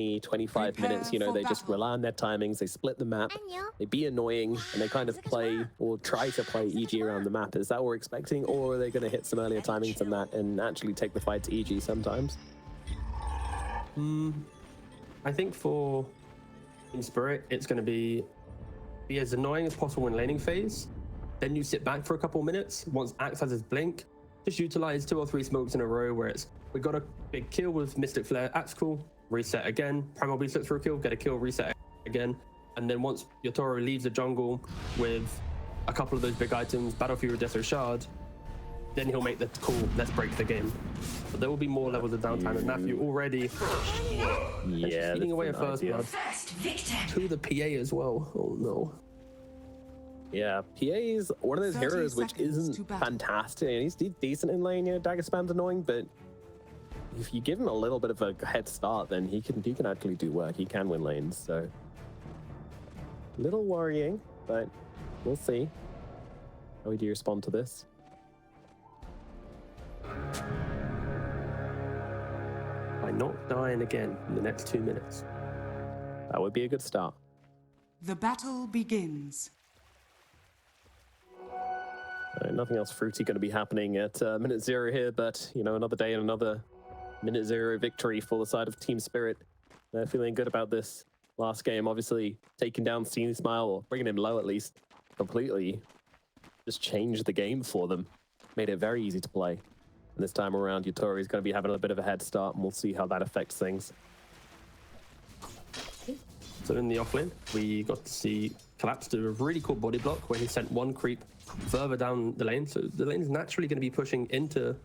20, 25 minutes, you know, they just rely on their timings, they split the map, they be annoying, and they kind of play or try to play EG around the map. Is that what we're expecting, or are they going to hit some earlier timings than that and actually take the fight to EG sometimes? I think for in Spirit, it's going to be as annoying as possible in laning phase. Then you sit back for a couple minutes. Once Axe has his blink, just utilize 2 or 3 smokes in a row where it's, we got a big kill with Mystic Flare, Axe cool, reset again, Primal Beast looks for a kill, get a kill, reset again. And then once Yatoro leaves the jungle with a couple of those big items, Battlefield, Death Shard, then he'll make the call, let's break the game. But there will be more levels of downtime, and Matthew already feeding away a first blood to the PA as well. Oh no. Yeah, PA is one of those heroes which isn't fantastic. He's decent in lane, you know, dagger spam's annoying, but if you give him a little bit of a head start, then he can actually do work. He can win lanes, so a little worrying, but we'll see how we do respond to this. By not dying again in the next 2 minutes. That would be a good start. The battle begins. Nothing else fruity going to be happening at minute 0 here, but, you know, another day and another minute 0 victory for the side of Team Spirit. They're feeling good about this last game. Obviously, taking down Steam Smile, or bringing him low at least, completely just changed the game for them. Made it very easy to play. And this time around, Yatoro is going to be having a bit of a head start, and we'll see how that affects things. So in the offlane, we got to see Collapse do a really cool body block where he sent one creep further down the lane. So the lane is naturally going to be pushing into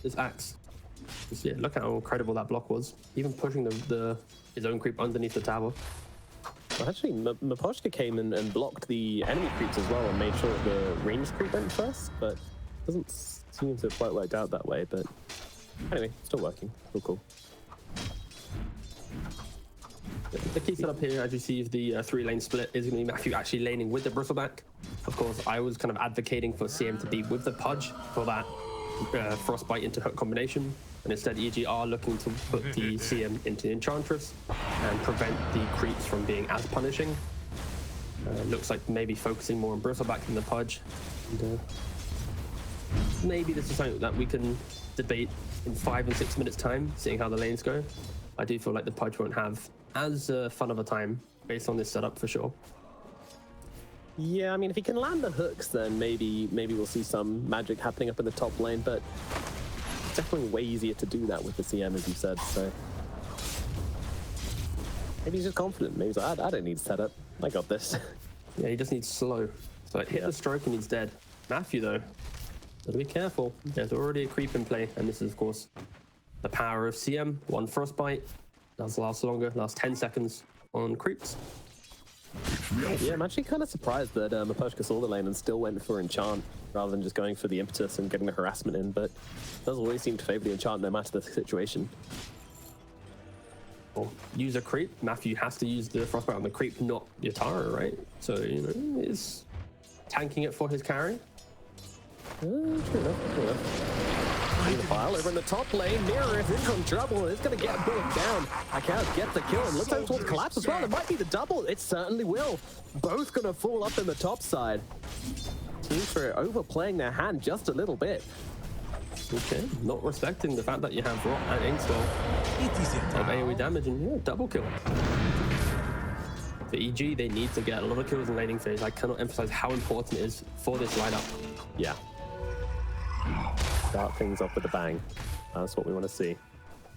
this Axe. Just, yeah, look how incredible that block was. Even pushing his own creep underneath the tower. Well, actually, Miposhka came in and blocked the enemy creeps as well and made sure that the ranged creep went first, but it doesn't seem to have quite worked out that way. But anyway, still working. Still cool. The key setup here, as you see, the 3-lane split is going to be Matthew actually laning with the Bristleback. Of course, I was kind of advocating for CM to be with the Pudge for that Frostbite into hook combination, and instead EG are looking to put the CM into the Enchantress and prevent the creeps from being as punishing. Looks like maybe focusing more on Bristleback than the Pudge. And, maybe this is something that we can debate in 5 and 6 minutes time, seeing how the lanes go. I do feel like the Pudge won't have as fun of a time based on this setup for sure. Yeah, I mean, if he can land the hooks, then maybe we'll see some magic happening up in the top lane, but it's definitely way easier to do that with the CM, as you said, so maybe he's just confident. Maybe he's like, I don't need setup. I got this. Yeah, he just needs slow. So hit the stroke and he's dead. Matthew, though, gotta be careful. There's already a creep in play, and this is, of course, the power of CM. One Frostbite does last longer, last 10 seconds on creeps. Yeah, I'm actually kind of surprised that Miposhka saw the lane and still went for Enchant rather than just going for the impetus and getting the harassment in, but it does always seem to favor the Enchant no matter the situation. Well, use a creep. Matthew has to use the Frostbite on the creep, not Yatoro, right? So, you know, he's tanking it for his carry. True enough. The file over in the top lane. Mira is in some trouble. It's going to get bullet down. Pakazs gets the kill and looks over towards Collapse as well. It might be the double. It certainly will. Both going to fall up in the top side. Team Spirit overplaying their hand just a little bit. Okay, not respecting the fact that you have Rot and Inkstall of AoE damage, and yeah, double kill. For EG, they need to get a lot of kills in laning phase. I cannot emphasize how important it is for this lineup. Yeah. Start things off with a bang. That's what we want to see.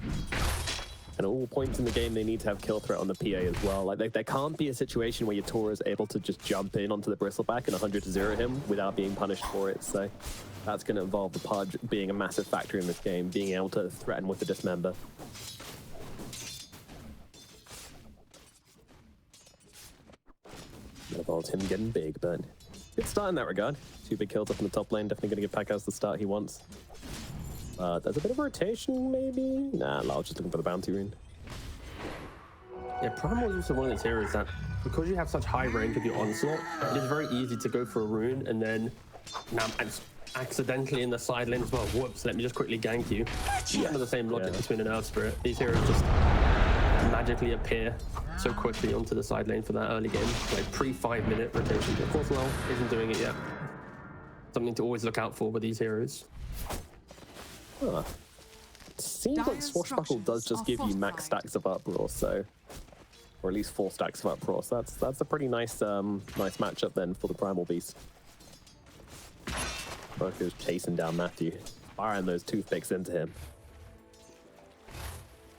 And at all points in the game, they need to have kill threat on the PA as well. Like, there can't be a situation where Yatoro is able to just jump in onto the Bristleback and 100-0 him without being punished for it. So that's going to involve the Pudge being a massive factor in this game, being able to threaten with the Dismember. That involves him getting big, but good start in that regard. 2 big kills up in the top lane, definitely going to give Pakazs the start he wants. There's a bit of rotation, maybe? Nah, Larl's just looking for the bounty rune. Yeah, Primal is also one of those heroes that, because you have such high range of your onslaught, it is very easy to go for a rune and then now accidentally in the side lane as well. Whoops, let me just quickly gank you. Kind of the same logic between an Earth Spirit. These heroes just magically appear so quickly onto the side lane for that early game, like pre-5-minute rotation. Of course, Larl isn't doing it yet. Something to always look out for with these heroes. Huh. Seems like Dire's Swashbuckle does just structures give are you max fortified. stacks of uproar, so, or at least 4 stacks of uproar. So that's a pretty nice nice matchup then for the Primal Beast. Burker's chasing down Matthew, firing those toothpicks into him.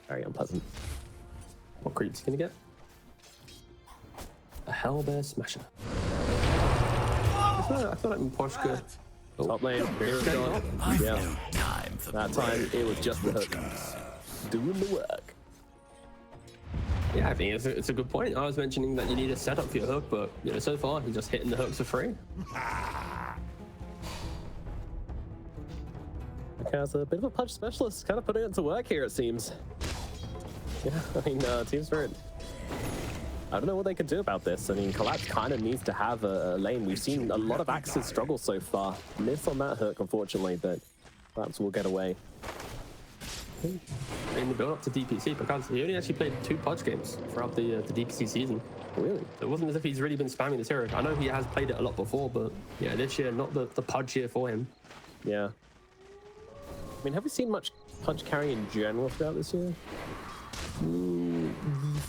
Very unpleasant. What creep's gonna get? A Hellbear Smasher. I feel like Miposhka. Top lane, Mira's gone. Yeah, that time it was just the hook. Doing the work. Yeah, I think it's a good point. I was mentioning that you need a setup for your hook, but you know, so far he's just hitting the hooks for free. As a bit of a punch specialist, kind of putting it to work here, it seems. Yeah, I mean, Team Spirit, I don't know what they can do about this. I mean, Collapse kind of needs to have a lane. We've seen a lot of Axes struggle so far. Miss on that hook, unfortunately, but Collapse will get away. In the build-up to DPC, because he only actually played 2 Pudge games throughout the DPC season. Really? So it wasn't as if he's really been spamming this hero. I know he has played it a lot before, but yeah, this year, not the Pudge year for him. Yeah. I mean, have we seen much punch carry in general throughout this year?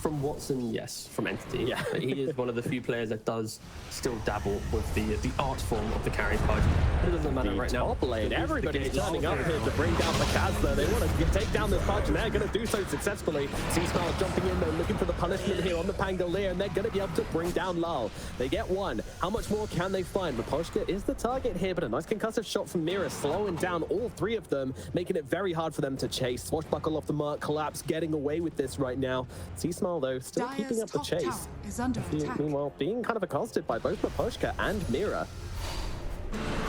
From Watson, yes. From Entity, Yeah. He is one of the few players that does still dabble with the art form of the carry Pudge. But it doesn't matter right now. Top lane, everybody's The turning up game. here to bring down Pakazs though. They want to take down this Pudge, and they're going to do so successfully. C-Smile jumping in though, looking for the punishment here on the Pangolier, and they're going to be able to bring down Larl. They get one. How much more can they find? Miposhka is the target here, but a nice concussive shot from Mira, slowing down all 3 of them, making it very hard for them to chase. Swashbuckle off the mark, Collapse getting away with this right now. C-Smile though, still Dire's keeping up the top chase. tower is under attack. Meanwhile, being kind of accosted by both Miposhka and Mira.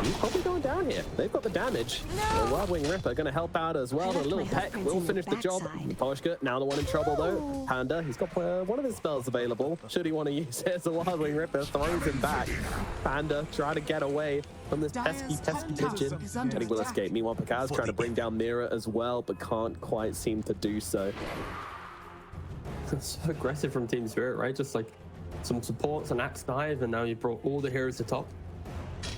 He's probably going down here. They've got the damage. The Wild Wing Ripper going to help out as well. The little peck will finish the job. Miposhka, now the one in trouble though. Panda, he's got one of his spells available. Should he want to use it as a Wild Wing Ripper, throws him back. Panda trying to get away from this pesky pigeon. But he will escape. Meanwhile, Pakazs trying to bring down Mira as well, but can't quite seem to do so. It's so aggressive from Team Spirit, right? Just like some supports, an axe dive, and now you brought all the heroes to top.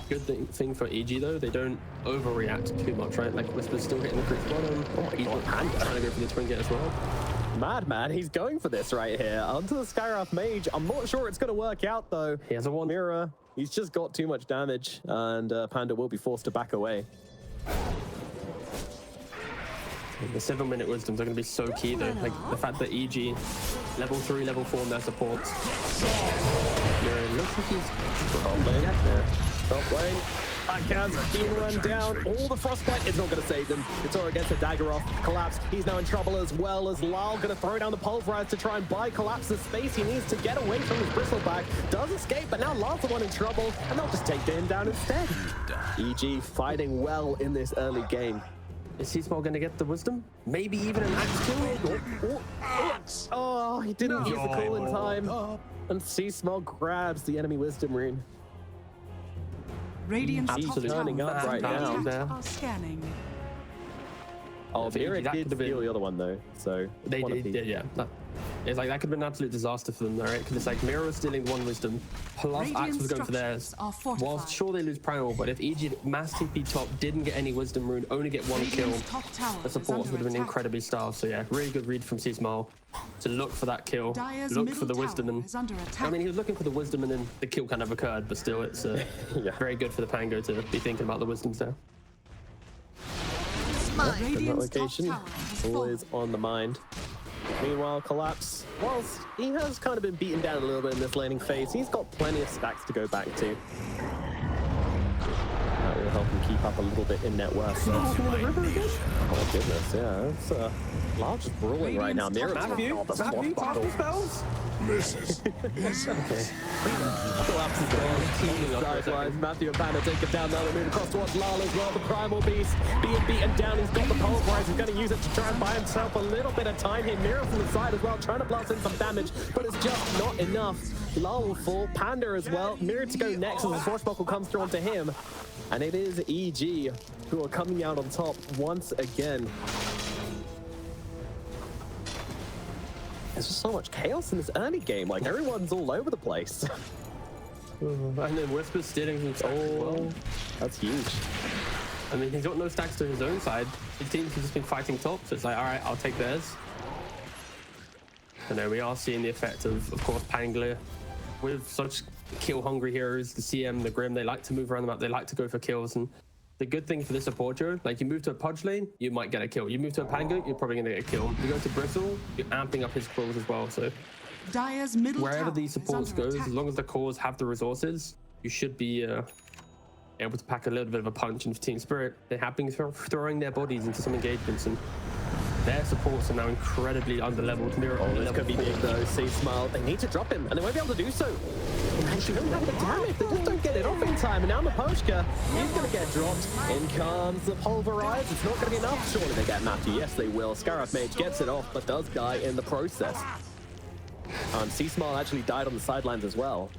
Good thing for EG though, they don't overreact too much, right? Like Wisper's still hitting the creep bottom. Oh my god, Panda trying to go for the twin get as well. Madman, he's going for this right here. Onto the Skywrath Mage. I'm not sure it's going to work out though. He has a one. Mira, he's just got too much damage, and Panda will be forced to back away. The 7-minute wisdoms are going to be so key though. Like the fact that EG level 3, level 4 in their supports. Mira looks like he's Top lane. Yeah. Top lane. Pakazs being run down. All the frostbite is not going to save them. Yatoro gets a dagger off. Collapse. He's now in trouble as well as Larl going to throw down the pulverize to try and buy Collapse the space he needs to get away from his bristleback. Does escape, but now Larl's the one in trouble, and they'll just take him down instead. EG fighting well in this early game. Is C-Small going to get the wisdom? Maybe even an axe kill? Oh, he didn't use the call in time. And C-Small grabs the enemy wisdom rune. Radiant's top Absolutely tower turning up is right under now. attack. Are scanning. Oh, Yeah, Mira that did could've been- steal the other one though, so They one of did, the- yeah. It's like that could have been an absolute disaster for them, though, right? Because it's like Mira was stealing one wisdom, plus Radiant Axe was going for theirs. structures are fortified. Whilst sure they lose Primal, but if EG mass TP top didn't get any wisdom rune, only get one kill, Radiant's top tower the is supports under would have been attack. incredibly starved. So yeah, really good read from C-Smile to look for that kill, Dire's look middle for the tower wisdom, and is under attack. I mean he was looking for the wisdom, and then the kill kind of occurred. But still, it's Yeah. very good for the Pango to be thinking about the wisdoms there. In that Radiant's top location, tower has always fallen. on the mind. Meanwhile, Collapse, whilst he has kind of been beaten down a little bit in this laning phase, he's got plenty of stacks to go back to. That will help him keep up a little bit in net worth. Oh goodness, yeah, it's large brawling right now. Mira, Matthew, Swashbuckle. spells. Collapse is gone. Teaming up for a second. Sidelines, Matthew and Panda take it down now. They move across towards Larl as well. The Primal Beast being beaten down. He's got the pulverize. He's going to use it to try and buy himself a little bit of time here. Mira from the side as well, trying to blast in some damage, but it's just not enough. Larl will fall. Panda as well. Mira to go next as the Swashbuckle comes through onto him. And it is EG who are coming out on top once again. there's just so much chaos in this early game. Like, everyone's all over the place. And then Wisper's stealing some stacks as well. That's huge. I mean, he's got no stacks to his own side. His team's just been fighting top, so it's like, all right, I'll take theirs. And then we are seeing the effect of course, Pangler. With such kill-hungry heroes, the CM, the Grim, they like to move around the map. They like to go for kills. And the good thing for this support duo, like you move to a Pudge lane, you might get a kill. You move to a Pangler, you're probably gonna get a kill. You go to Bristle, you're amping up his quills as well. So Dire's middle wherever tower these is supports under goes, attack. as long as the cores have the resources, you should be able to pack a little bit of a punch into Team Spirit. They have been throwing their bodies into some engagements, and their supports are now incredibly underleveled. Mira Oh, only this could be level big 4. though. See Smile, they need to drop him, and they won't be able to do so. They don't have the damage. They just don't get it off in time. And now Miposhka, he's going to get dropped. In comes the Pulverize. It's not going to be enough. Surely they get Matthew. Yes, they will. Scarab Mage gets it off, but does die in the process. Sea Smile actually died on the sidelines as well.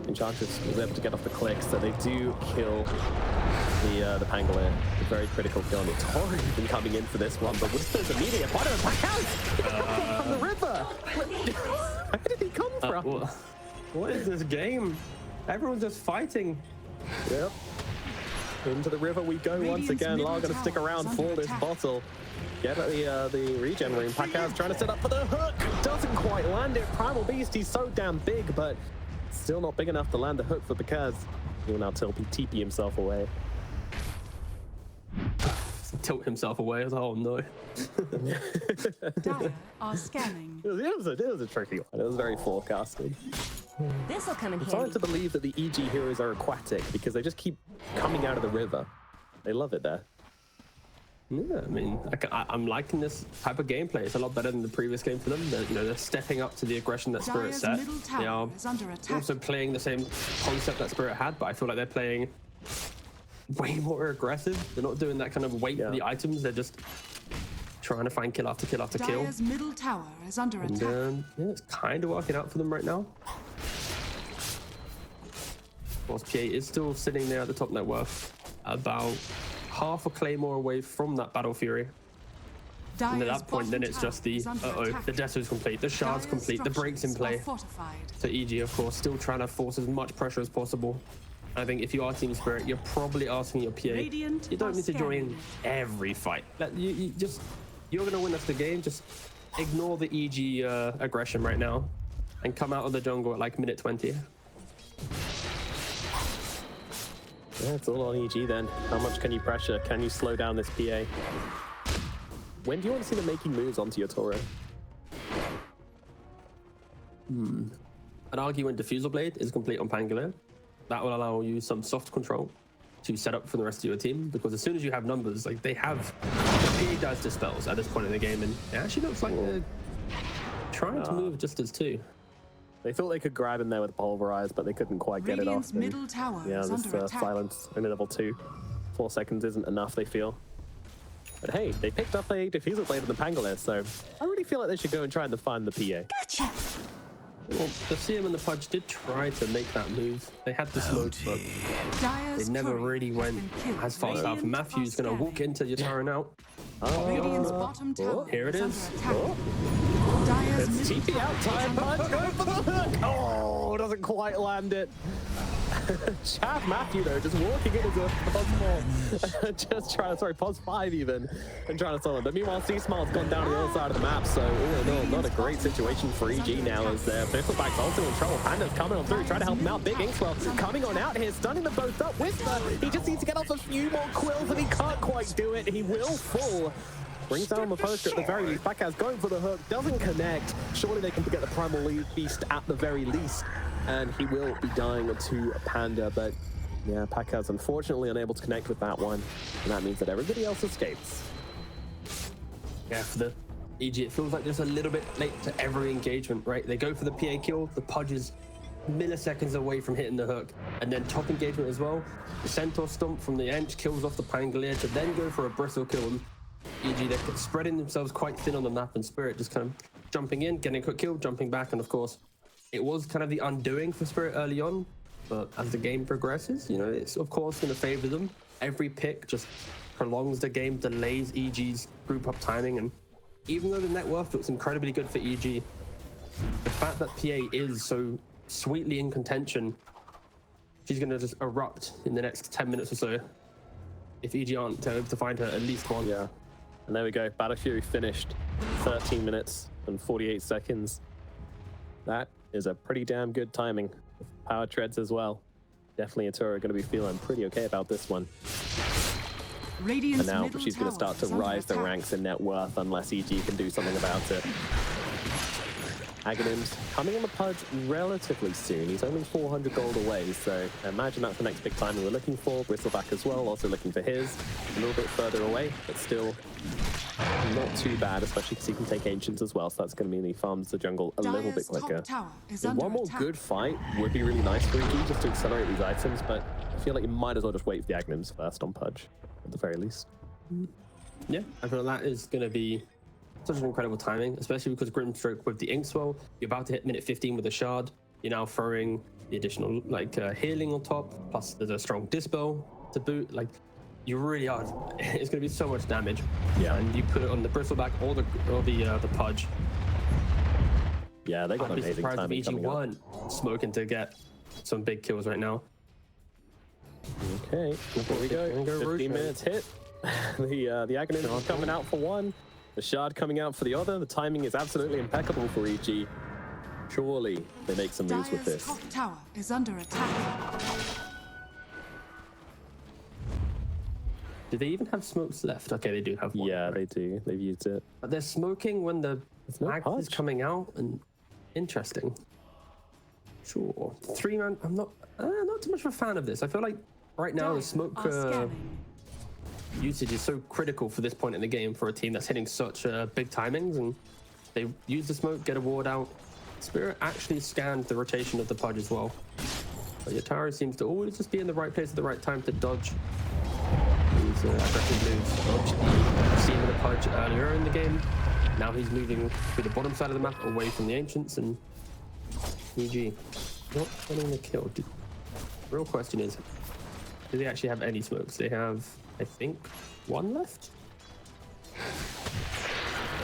Enchantress was able to get off the click, so they do kill the Pangolier. A very critical kill. And Yatoro has been coming in for this one, but Wisper's immediate part of the Pakazs from the river. Where did he come from? What is this game? Everyone's just fighting. Yep. Into the river we go once again. Larl going to stick around for this bottle. Get the regen room. Pakazs trying to set up for the hook. Doesn't quite land it. Primal Beast, he's so damn big, but still not big enough to land the hook for Pakazs. He will now TP himself away. Tilt himself away. I was like, oh no. Dire are scanning. It was a tricky one. It was very forecasted. This'll come in It's handy. hard to believe that the EG heroes are aquatic because they just keep coming out of the river. They love it there. Yeah, I mean, I'm liking this type of gameplay. It's a lot better than the previous game for them. They're stepping up to the aggression that Spirit Dire's set. middle They tower are is under attack. also playing the same concept that Spirit had, but I feel like they're playing way more aggressive. They're not doing that kind of wait for the items. They're just trying to find kill after kill after kill. Dire's middle tower is under And attack. yeah, it's kind of working out for them right now. Of course, PA is still sitting there at the top net worth, about half a claymore away from that Battle Fury. And at Dire's that point, then bottom it's just tower the, is under attack. the Death is complete, the shard's Dire's complete, the break's in structures play. are fortified. So EG, of course, still trying to force as much pressure as possible. I think if you are Team Spirit, you're probably asking your PA, Radiant you don't are need to join scanning. every fight. You're going to win us the game. Just ignore the EG aggression right now and come out of the jungle at like minute 20. Yeah, it's all on EG then. How much can you pressure? Can you slow down this PA? When do you want to see them making moves onto Yatoro? I'd argue when Diffusal Blade is complete on Pangolier, that will allow you some soft control to set up for the rest of your team, because as soon as you have numbers, like they have, the PA does dispels at this point in the game, and it actually looks like they're trying to move just as two. They thought they could grab him there with Pulverize, but they couldn't quite get it off. Radiant's middle tower Yeah, is this under attack. silence in level 2. 4 seconds isn't enough, they feel. But hey, they picked up a Diffusal Blade of the Pangolier, so I really feel like they should go and try and define the PA. Gotcha. Well, the CM and the Pudge did try to make that move. They had the smoke, but Dire's they never courier really has went been killed. as far as Radiant Matthew's are going to walk scanning. into Yatoro now. Radiant's bottom tower here it is is. under attack. Dire's It's middle TP tower out is time, under Pudge, go for the hook! Oh, doesn't quite land it. Chad Matthew though, just walking in as a Pos 4. Just trying to, Pos 5 even, and trying to solve it. But meanwhile, C-Smile's gone down to the other side of the map, so all in all, not a great situation for EG now as their Fizzleback's also in trouble. Panda's coming on through, trying to help him out. Big Inkswell coming on out here, stunning them both up. Wisper, he just needs to get off a few more quills, and he can't quite do it. He will fall. Brings down Miposhka at the very least. Pakazs going for the hook, doesn't connect. Surely they can get the Primal Beast at the very least. And he will be dying to Panda, but yeah, Pakazs unfortunately unable to connect with that one. And that means that everybody else escapes. Yeah, for the EG, it feels like just a little bit late to every engagement, right? They go for the PA kill, the Pudge is milliseconds away from hitting the hook, and then top engagement as well. The Centaur Stomp from the Ench kills off the Pangolier to then go for a Bristle kill. And EG, they're spreading themselves quite thin on the map, and Spirit just kind of jumping in, getting a quick kill, jumping back, and of course, it was kind of the undoing for Spirit early on, but as the game progresses, you know, it's of course going to favor them. Every pick just prolongs the game, delays EG's group up timing, and even though the net worth looks incredibly good for EG, the fact that PA is so sweetly in contention, she's going to just erupt in the next 10 minutes or so if EG aren't able to find her at least one. Yeah. And there we go. Battle Fury finished 13 minutes and 48 seconds. That is a pretty damn good timing. Power treads as well. Definitely Yatoro going to be feeling pretty okay about this one. Radiant's And now middle she's going to tower start to is under rise the attack. ranks in net worth unless EG can do something about it. Aghanim's coming on the Pudge relatively soon. He's only 400 gold away, so I imagine that's the next big timing we're looking for. Bristleback as well, also looking for his. A little bit further away, but still not too bad, especially because he can take Ancients as well, so that's going to mean he farms the jungle a little bit Dyer's quicker. top tower is And under one more attack. good fight would be really nice for EG just to accelerate these items, but I feel like you might as well just wait for the Aghanims first on Pudge, at the very least. Yeah, I feel that is going to be such an incredible timing, especially because Grimstroke with the Inkswell, you're about to hit minute 15 with a shard. You're now throwing the additional healing on top, plus there's a strong dispel to boot. Like, you really are. It's going to be so much damage. Yeah. And you put it on the Bristleback or the Pudge. Yeah, they got I'd be amazing surprised timing if EG coming up. weren't smoking to get some big kills right now. Okay, here we go. Go 15 Roshan. minutes hit. The Aghanim is coming out for one. The Shard coming out for the other. The timing is absolutely impeccable for EG. Surely they make some moves with Dyer's this. top tower is under attack. Do they even have smokes left? Okay, they do have one. Yeah, they do. They've used it. But they're smoking when the no mag is Pudge. coming out, and interesting. Sure. 3-man. I'm not too much of a fan of this. I feel like right now the Dire smoke are scanning. usage is so critical for this point in the game for a team that's hitting such big timings, and they use the smoke, get a ward out. Spirit actually scanned the rotation of the Pudge as well. But Yatoro seems to always just be in the right place at the right time to dodge these aggressive moves. We've seen the Pudge earlier in the game. Now he's moving to the bottom side of the map, away from the Ancients, and EG not getting the kill. The real question is, do they actually have any smokes? They have, I think, one left?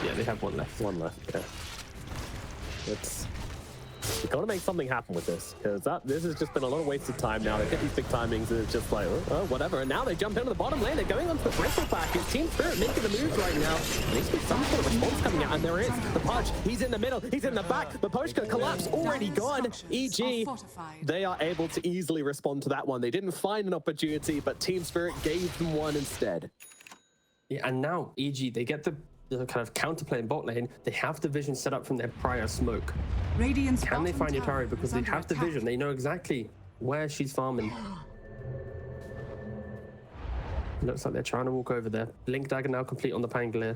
Yeah, they have one left. One left, yeah. We've got to make something happen with this, because this has just been a lot of wasted time now. They hit these big timings and it's just like, oh, whatever. And now they jump into the bottom lane. They're going onto the Bristleback. It's Team Spirit making the moves right now. There needs to be some sort of response coming out, and there is. The Pudge, he's in the middle, he's in the back. Miposhka collapse already gone. EG, they are able to easily respond to that one. They didn't find an opportunity, but Team Spirit gave them one instead. Yeah, and now EG, they get the kind of counterplay in bot lane. They have the vision set up from their prior smoke. Radiant's Can they bottom find tower Yatoro? Because is they under have the attack. vision. They know exactly where she's farming. Looks like they're trying to walk over there. Blink dagger now complete on the Pangolier.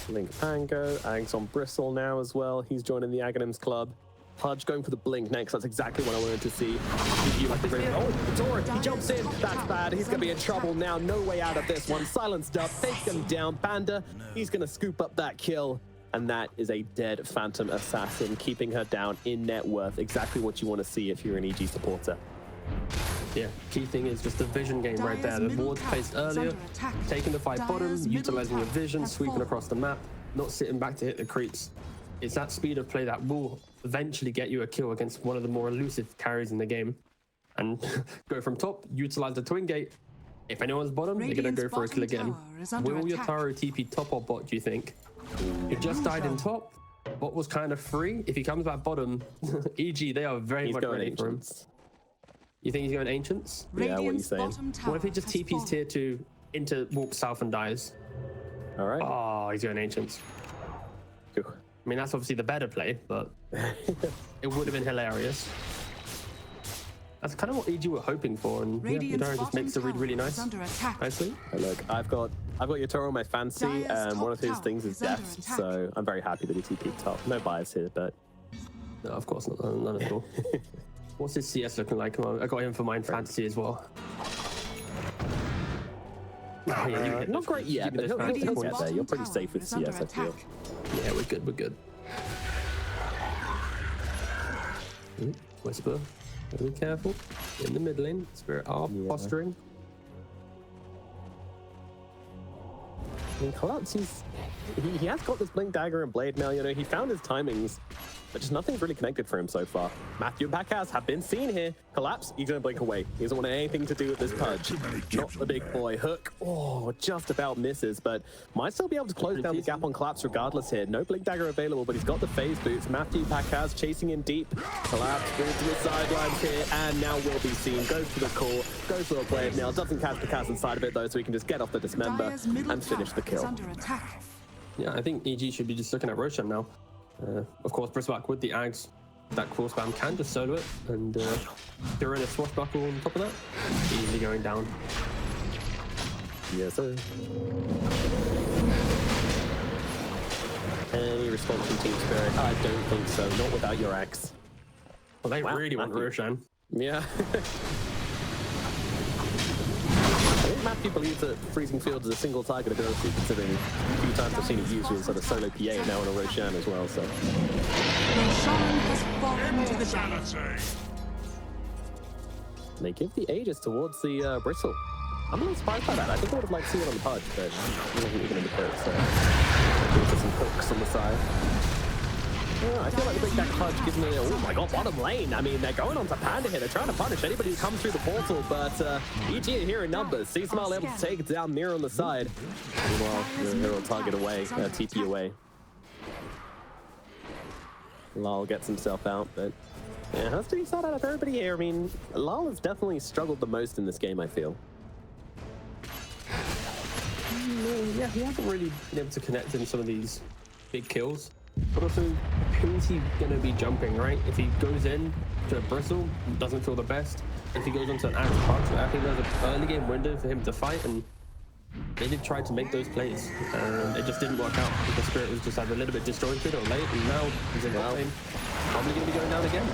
Link Pango, Ag's on Bristle now as well. He's joining the Aghanim's club. Pudge going for the blink next. That's exactly what I wanted to see. You like the oh, Yatoro, he jumps in. That's bad. He's going to be in trouble now. No way out of this one. Silenced up. Take him down. Panda, he's going to scoop up that kill. And that is a dead Phantom Assassin, keeping her down in net worth. Exactly what you want to see if you're an EG supporter. Yeah, key thing is just the vision game right there. The ward's placed earlier, taking the fight bottom, utilizing your vision, sweeping across the map, not sitting back to hit the creeps. It's that speed of play that will eventually get you a kill against one of the more elusive carries in the game. And go from top, utilize the twin gate. If anyone's bottom, they're going to go for a kill again. Will Yatoro TP top or bot, do you think? He just died in top. Bot was kind of free. If he comes back bottom, EG, they are very much ready for him. You think he's going Ancients? Yeah, what are you saying? What if he just TP's tier 2 into walk south and dies? All right. Oh, he's going Ancients. Cool. I mean, that's obviously the better play, but it would have been hilarious. That's kind of what EG were hoping for, and yeah, Yatoro just makes the read really nice. Nicely. Look, I've got Yatoro on my fancy, and one of his things is death, so I'm very happy that he TP'd top. No bias here, but no, of course not. None at all. What's his CS looking like? Come on, I got him for mine fantasy as well. Not great yet, but he'll get there. You're pretty safe with CS, I feel. Yeah, we're good, we're good. Wisper, be careful. In the mid lane, Spirit are posturing. I mean, Collapse, he has got this Blink Dagger and Blade now. You know, he found his timings, but just nothing's really connected for him so far. Matthew and Pakazs have been seen here. Collapse, he's gonna blink away. He doesn't want anything to do with this pudge. Not the big boy. Hook, oh, just about misses, but might still be able to close down the gap on Collapse regardless here. No Blink Dagger available, but he's got the phase boots. Matthew, Pakazs chasing in deep. Collapse falls to the sidelines here, and now will be seen. Goes for the core, goes for the blade now. Doesn't catch Pakazs inside of it though, so he can just get off the dismember and finish the kill. Yeah, I think EG should be just looking at Roshan now. Of course, Bristleback with the Ags, that core spam can just solo it, and throw in a swashbuckle on top of that, easily going down. Yes, sir. Any response from Team Spirit? I don't think so. Not without your axe. Well, they really want Roshan. Yeah. I think Matthew believes that Freezing Field is a single target ability, considering a few times I've seen it used with sort of solo PA now on a Roshan as well, so. Roshan has fallen to the damage. They give the Aegis towards the Bristle. I'm a little surprised by that. I think I would have liked to see it on the pudge, but he wasn't even in the pit, so. There's some hooks on the side. Yeah, I feel like the Big Deck Pudge gives me a, oh my god, bottom lane. I mean, they're going on to Panda here. They're trying to punish anybody who comes through the portal, but EG are here in numbers. C-Smile able to take down Mira on the side. Meanwhile, Mira will target away, TP away. Larl gets himself out, but yeah, has to be sought out of everybody here. I mean, Larl has definitely struggled the most in this game, I feel. Yeah, he hasn't really been able to connect in some of these big kills. But also, who's he going to be jumping, right? If he goes in to a Bristle, doesn't feel the best. If he goes onto an Axe Pudge, I think there's an early game window for him to fight, and they did try to make those plays. It just didn't work out because Spirit was just either a little bit disjointed or late, and now he's in the lane. Probably going to be going down again.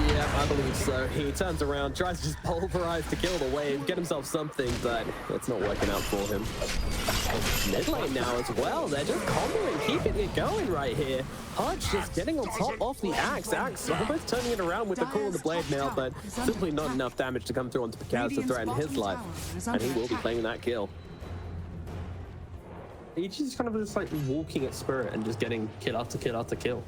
Yeah, I believe so. He turns around, tries to just pulverize to kill the wave, get himself something, but it's not working out for him. Mid lane now as well. They're just comboing, keeping it going right here. Pudge just getting on top off the Axe. Axe almost turning it around with the core and the blade now, but simply not enough damage to come through onto Pakazs to threaten his life. And he will be claiming that kill. He's just kind of just like walking at Spirit and just getting kill after kill after kill.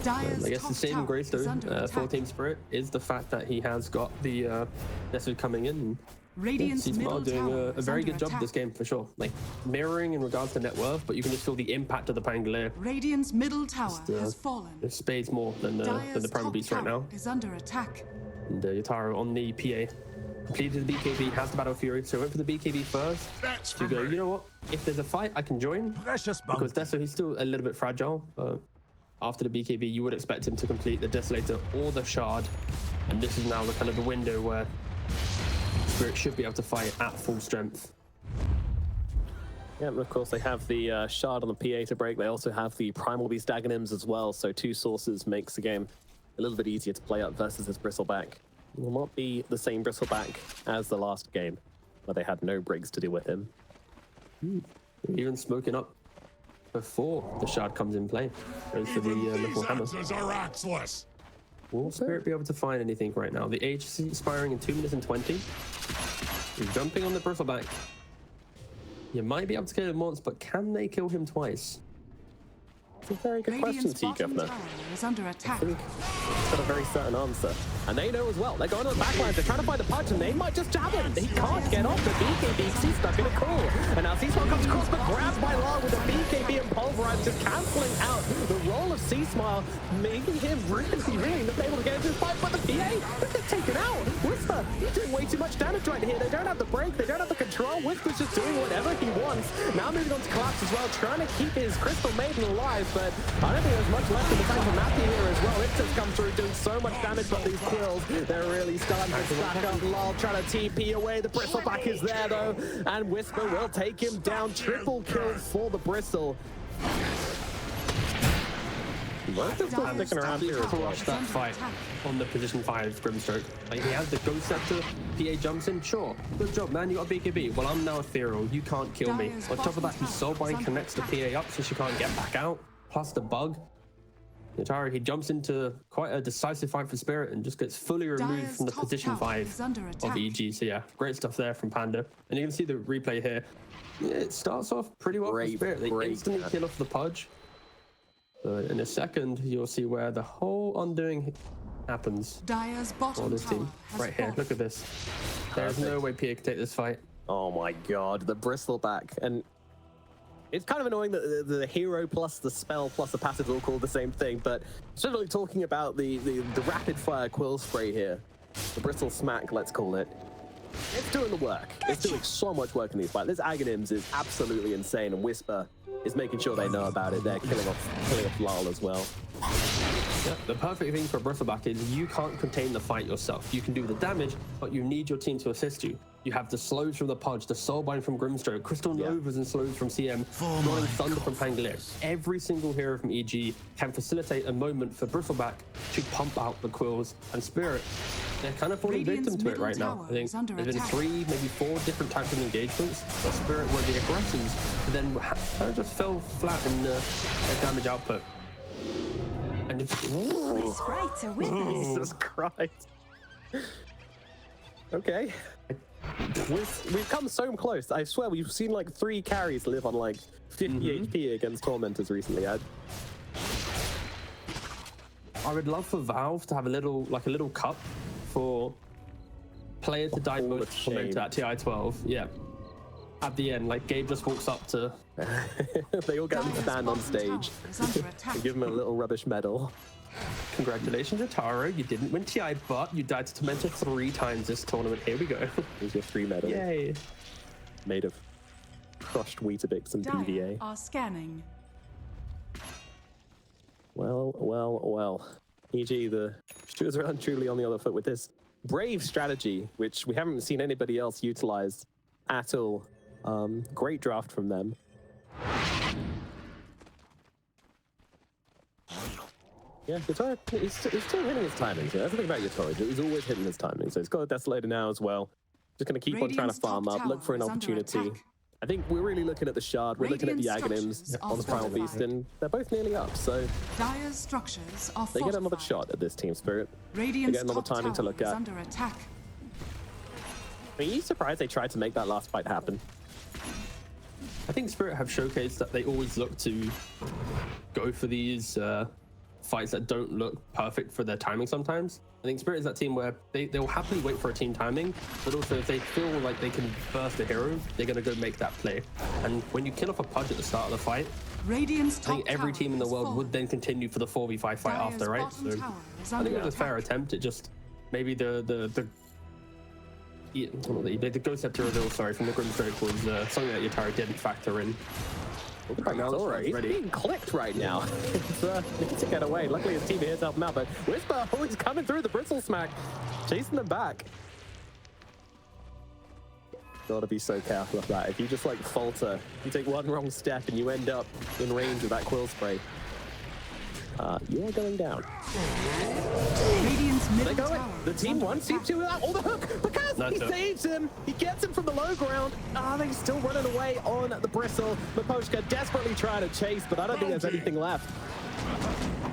I guess the saving grace though for Team Spirit is the fact that he has got the Nessus coming in. Radiant's middle doing tower a very good job this game for sure. Like mirroring in regards to net worth, but you can just feel the impact of the Pangolier. Radiant's middle tower has fallen. There's spades more than the Primal Beast right now. Is under attack. And Yatoro on the PA. Completed the BKB, has the Battle Fury, so went for the BKB first. To go, you know what? If there's a fight, I can join. Because Deso, he's still a little bit fragile. After the BKB, you would expect him to complete the Desolator or the Shard. And this is now the kind of the window where Spirit should be able to fight at full strength. Yeah, and of course they have the Shard on the PA to break. They also have the Primal Beast Daggonyms as well, so two sources makes the game a little bit easier to play up versus this Bristleback. It will not be the same Bristleback as the last game, where they had no Briggs to deal with him. Even smoking up before the Shard comes in play. Goes for the little hammer. Will Spirit be able to find anything right now? The Age is expiring in 2 minutes and 20. He's jumping on the Bristleback. You might be able to kill him once, but can they kill him twice? It's a very good question to you, Governor. Is under attack. I think it's got a very certain answer. And they know as well. They're going on the backlines. They're trying to find the Pudge, and they might just jab him. He can't get off the BKB. He's stuck in a core. And now C-Smile comes across, but grabbed by Larl with a BKB and pulverize, just cancelling out the role of C-Smile, making him really not able to get into this fight. But the PA, they're taken out. Wisper, he's doing way too much damage right here. They don't have the break. They don't have the control. Wisper's just doing whatever he wants. Now moving on to Collapse as well, trying to keep his Crystal Maiden alive. But I don't think there's much left in the tank for Matthew here as well. It's just come through doing so much damage, but these kills, they're really starting to stack up. Larl trying to TP away. The Bristleback is there though, and Wisper will take him down. Triple kill for the Bristle. Wisper's still sticking around here as well. Crush that fight on the position 5 Grimstroke. Like he has the Ghost Scepter, PA jumps in, sure. Good job, man, you got a BKB. Well, I'm now ethereal, you can't kill me. On top of that, his Soulbind connects the PA up so she can't get back out. Plus the bug. Yatoro, he jumps into quite a decisive fight for Spirit and just gets fully removed Dire's from the top position tower 5 is under of attack. EG. So yeah, great stuff there from Panda. And you can see the replay here. Yeah, it starts off pretty well for Spirit. They instantly kill off the Pudge. So in a second, you'll see where the whole undoing happens Dire's for bottom this tower team. has Right here, fallen. look at this. There's no way PA can take this fight. Oh my god, the bristleback. And it's kind of annoying that the hero plus the spell plus the passive all called the same thing, but certainly talking about the rapid fire quill spray here, the bristle smack, let's call it. It's doing the work. It's doing so much work in these fights. This Aghanims is absolutely insane, and Wisper is making sure they know about it. They're killing off Larl as well. Yeah, the perfect thing for a bristleback is you can't contain the fight yourself. You can do the damage, but you need your team to assist you. You have the slows from the Pudge, the Soulbind from Grimstroke, Crystal Novas and slows from CM, Rolling Thunder from Pangolier. Every single hero from EG can facilitate a moment for bristleback to pump out the quills. And Spirit, they're kind of falling victim to it right now. I think there's been 3, maybe 4 different types of engagements where Spirit were the aggressors, but then kind of just fell flat in their damage output. And My sprites are with us. Jesus Christ. Okay. We've come so close. I swear we've seen like 3 carries live on like 50 HP against Tormentors recently. I would love for Valve to have a little cup for player to die Hall most of Shame. Tormentor at TI-12. Yeah. At the end, like Gabe just walks up to They all get to Dire's stand on bottom stage tower is under attack. and give them a little rubbish medal. congratulations, Yatoro. You didn't win TI, but you died to Tormentor 3 times this tournament. Here we go. Here's your 3 medal Yay. made of crushed Weetabix and Dire PVA. are scanning. Well. EG, the shoes are truly on the other foot with this brave strategy, which we haven't seen anybody else utilize at all. Great draft from them. Yeah, Yatoro, he's still hitting his timings. Yeah, that's the thing about Yatoro. He's always hitting his timing. So he's got a Desolator now as well. Just going to keep on trying to Radiant's farm top up, look for an tower is under opportunity. attack. I think we're really looking at the Shard. We're looking at the Radiant Aghanims structures on the are Primal Beast, fortified. and they're both nearly up. So Dire's structures are they get another fortified. shot at this Team Spirit. Radiant's get another top timing to tower look is at. under attack. Are you surprised they tried to make that last fight happen? I think Spirit have showcased that they always look to go for these fights that don't look perfect for their timing sometimes. I think Spirit is that team where they'll happily wait for a team timing, but also if they feel like they can burst a hero, they're going to go make that play. And when you kill off a Pudge at the start of the fight, Radiant's I top think every tower team in the has world fallen. would then continue for the 4v5 fight Dire's after, right? bottom So tower is I under think it was a fair attack. attempt. It just maybe the Ghost Scepter reveal, sorry, from the Grimstroke was something that Yatoro didn't factor in. Right now, he's being clicked right now. He needs to get away. Luckily, his team here to help him out, but Wisper always coming through the bristle smack, chasing them back. Gotta be so careful of that. If you just like falter, you take one wrong step and you end up in range of that quill spray, you are going down. Radiant's They middle go in. tower The is team under one attack. seems to oh the hook because That's he it. saves him. He gets him from the low ground. They're still running away on the bristle. Miposhka desperately trying to chase, but I don't think there's anything left.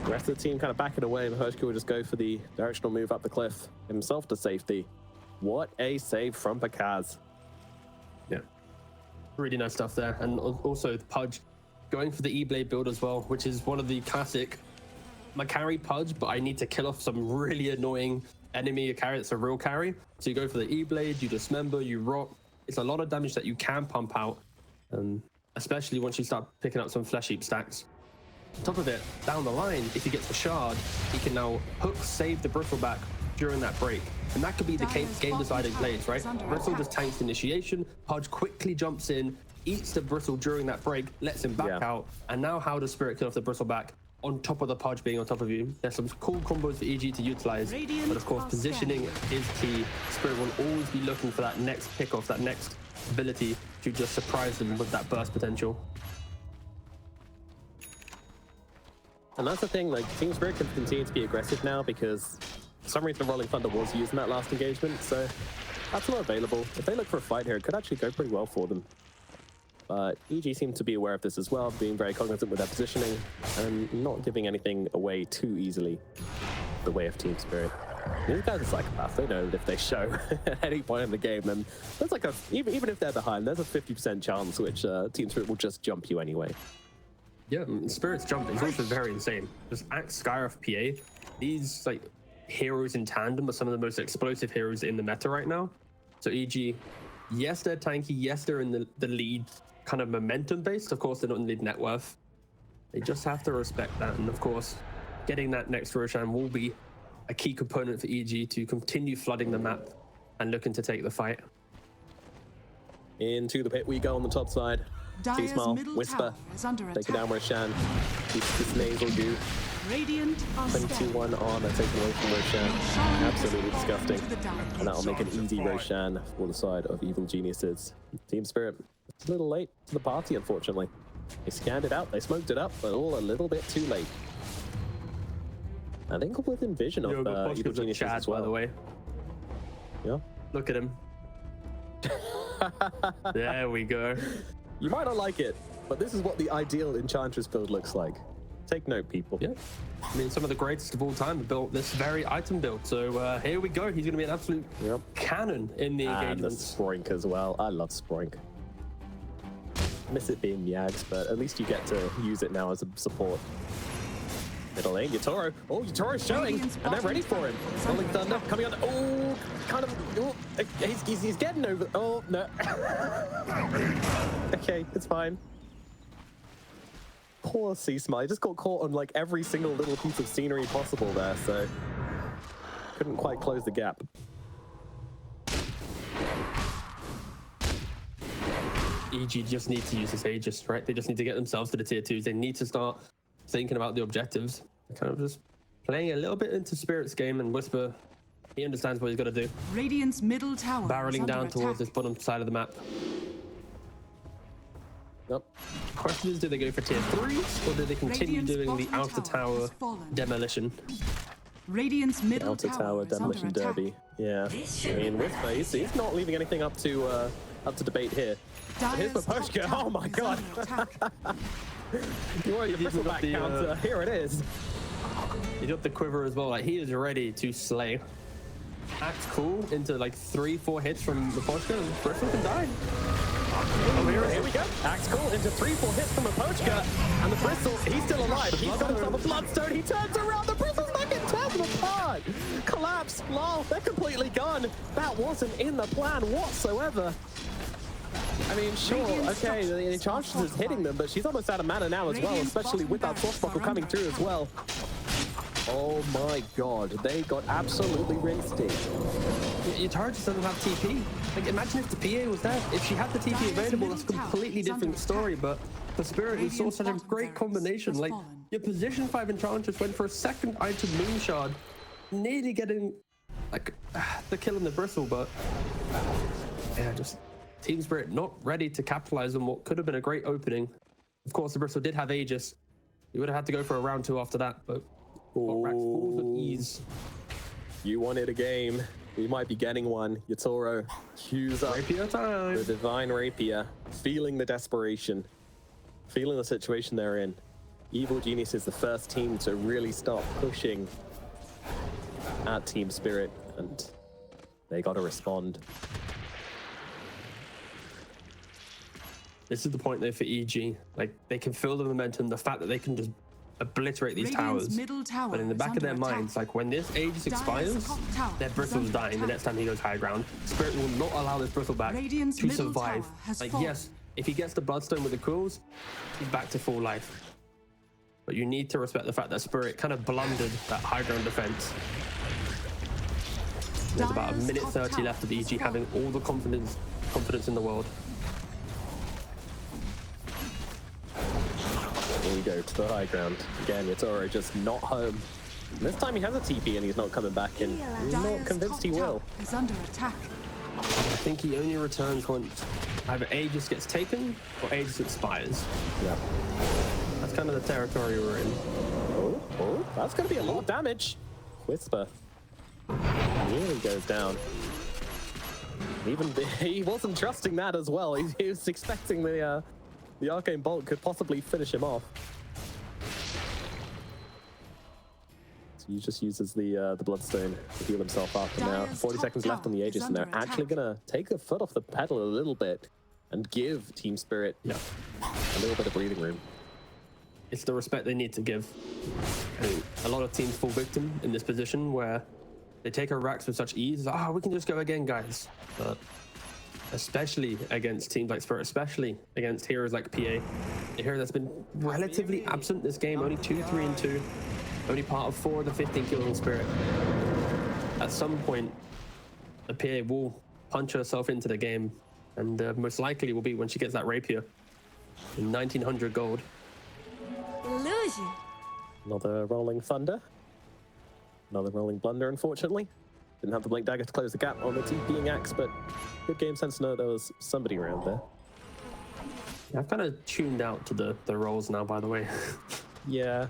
The rest of the team kind of backing away. Miposhka will just go for the directional move up the cliff himself to safety. What a save from Pakazs. Yeah, really nice stuff there. And also the Pudge going for the E-Blade build as well, which is one of the classic, my carry Pudge, but I need to kill off some really annoying enemy carry that's a real carry. So you go for the E-Blade, you dismember, you rock. It's a lot of damage that you can pump out, especially once you start picking up some Flesh Heap stacks. On top of it, down the line, if he gets the Shard, he can now hook save the Bristleback during that break. And that could be the Dire's game-deciding bottom plays, tower right? is under Bristle attack. just tanks initiation, Pudge quickly jumps in, eats the Bristle during that break, lets him back out, and now how does Spirit kill off the Bristleback on top of the Pudge being on top of you? There's some cool combos for EG to utilize, Radiant but of course are positioning is key. Spirit will always be looking for that next pick-off, that next ability to just surprise them with that burst potential. And that's the thing, like, Team Spirit can continue to be aggressive now because for some reason Rolling Thunder was using that last engagement, so that's not available. If they look for a fight here, it could actually go pretty well for them. But EG seem to be aware of this as well, being very cognizant with their positioning and not giving anything away too easily the way of Team Spirit. These guys are psychopaths. They know that if they show at any point in the game, then there's like even if they're behind, there's a 50% chance which Team Spirit will just jump you anyway. Yeah, Spirit's jump is also very insane. Just Axe, Skyroth, PA, these like heroes in tandem are some of the most explosive heroes in the meta right now. So EG, yes, they're tanky. Yes, they're in the lead kind of momentum based. Of course, they're not in lead net worth. They just have to respect that. And of course, getting that next Roshan will be a key component for EG to continue flooding the map and looking to take the fight. Into the pit we go on the top side. Dyer's T-Smile, middle Wisper, tower is under take it attack. down Roshan. Keeps this nasal goo. Radiant are 21 armor taken away from Roshan. Absolutely disgusting. And that'll make an easy Roshan for the side of Evil Geniuses. Team Spirit, it's a little late to the party, unfortunately. They scanned it out, they smoked it up, but all a little bit too late. I think within vision of Evil Geniuses as well. By the way. Yeah. Look at him. There we go. You might not like it, but this is what the ideal Enchantress build looks like. Take note, people. Yeah. I mean, some of the greatest of all time have built this very item build. So here we go. He's going to be an absolute cannon in the And the engagements. Sproink as well. I love Sproink. Miss it being Yags, but at least you get to use it now as a support. Middle lane, Yatoro. Oh, Yatoro's showing, and they're ready for him. Rolling Thunder coming on. Oh, kind of. Oh, he's getting over. Oh, no. Okay, it's fine. Poor C-Smile. He just got caught on like every single little piece of scenery possible there, so couldn't quite close the gap. EG just need to use this Aegis, right? They just need to get themselves to the tier 2s. They need to start thinking about the objectives. Kind of just playing a little bit into Spirit's game, and Wisper, he understands what he's got to do. Radiant's middle tower is Barreling under down attack. towards this bottom side of the map. Yep. Question is, do they go for tier 3s, or do they continue Radiant's doing the bottom outer tower tower has fallen. demolition? Radiant's middle Outer tower is under demolition attack. derby. Yeah. I mean, Wisper, he's not leaving anything up to debate here. Here's Dyer's top Miposhka. tower Oh my is god. under attack. You want your He's even got bristleback the, counter. Here it is. He got the quiver as well. Like, he is ready to slay. Act cool into like 3-4 hits from Miposhka, and Bristle can die. Oh, here we go. Axe cool into 3-4 hits from Miposhka, and the Bristle, he's still alive. He's got himself a Bloodstone. He turns around. The Bristle's not getting torn apart. Collapse. Larl, they're completely gone. That wasn't in the plan whatsoever. I mean, sure, okay, the Enchantress is hitting them, but she's almost out of mana now as well, especially with that Swashbuckle coming through as well. Oh my god, they got absolutely rinsed. Yatoro just doesn't have TP. Like, imagine if the PA was there. If she had the TP available, that's a completely different story. But for Spirit, we saw such a great combination. Like, your position 5 Enchantress went for a second item Moon Shard, nearly getting like the kill in the Bristle, but yeah, just Team Spirit not ready to capitalize on what could have been a great opening. Of course, the Bristle did have Aegis. We would have had to go for a round 2 after that, but got racked falls with ease. You wanted a game. We might be getting one. Yatoro cues up Rapier time. the Divine Rapier, feeling the desperation, feeling the situation they're in. Evil Genius is the first team to really start pushing at Team Spirit, and they got to respond. This is the point though for EG. Like, they can feel the momentum, the fact that they can just obliterate these towers. Middle tower But in the is back of their under attack. minds, like, when this Aegis expires, top tower their is Bristle's under dying the attack. next time he goes high ground. Spirit will not allow this Bristle back Radiant's to middle survive. tower has Like, fallen. yes, if he gets the Bloodstone with the quills, he's back to full life. But you need to respect the fact that Spirit kind of blundered that high ground defense. There's about a Dyer's minute top 30 tower left of has EG having all the confidence in the world. Here we go to the high ground. Again, Yatoro just not home. And this time he has a TP and he's not coming back in. I'm not Dyer's convinced top he will. tower is under attack. I think he only returns once either Aegis gets taken or Aegis expires. Yeah. That's kind of the territory we're in. Oh, that's going to be a lot of damage. Wisper nearly goes down. Even he wasn't trusting that as well. He was expecting the The Arcane Bolt could possibly finish him off. So he just uses the Bloodstone to heal himself up. And now 40 seconds left on the Aegis, and they're actually going to take the foot off the pedal a little bit and give Team Spirit a little bit of breathing room. It's the respect they need to give. I mean, a lot of teams fall victim in this position where they take our racks with such ease. Ah, we can just go again, guys. But especially against teams like Spirit, especially against heroes like PA, a hero that's been relatively absent this game, only 2, 3, and 2, only part of 4 of the 15 kills on Spirit. At some point, the PA will punch herself into the game, and most likely will be when she gets that rapier in 1900 gold. Illusion. Another Rolling Thunder. Another Rolling Blunder, unfortunately. Didn't have the Blink Dagger to close the gap on the TPing axe, but good game sense to know there was somebody around there. Yeah, I've kind of tuned out to the rolls now, by the way. Yeah.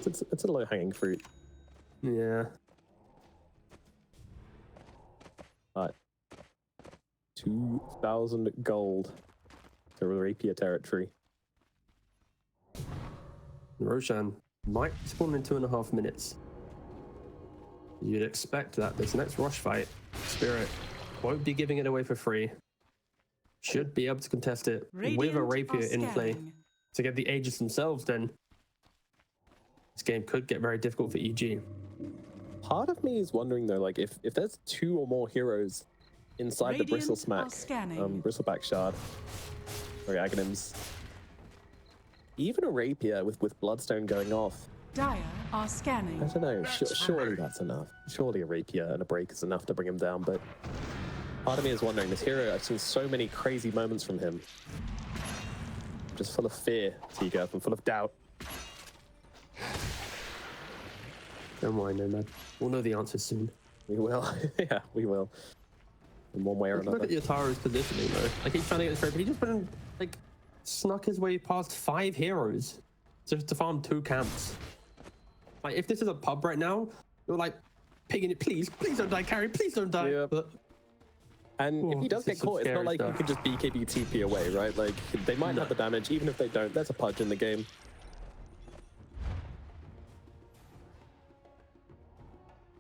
It's a low-hanging fruit. Yeah. But 2,000 gold to Rapier territory. Roshan might spawn in 2.5 minutes. You'd expect that this next rush fight, Spirit won't be giving it away for free. Should be able to contest it with a rapier in play to get the Aegis themselves. Then this game could get very difficult for EG. Part of me is wondering though, like if there's 2 or more heroes inside the Bristle Smack, Bristleback Shard, or Aghanims, even a rapier with Bloodstone going off. Dire are scanning. I don't know. Surely that's enough. Surely a rapier and a break is enough to bring him down. But part of me is wondering, this hero, I've seen so many crazy moments from him. Just full of fear, Tiga, and full of doubt. Don't worry, Nomad. We'll know the answers soon. We will. Yeah, we will. In one way or another. Look at Yataro's positioning though. Like he's trying to get this rapier. He just been like snuck his way past 5 heroes just to farm 2 camps. Like if this is a pub right now, you're like pigging it, please don't die, carry, please don't die. Yeah. But, and if he does get caught, it's not like you stuff. can just BKB TP away, right? Like they might have the damage, even if they don't. There's a pudge in the game.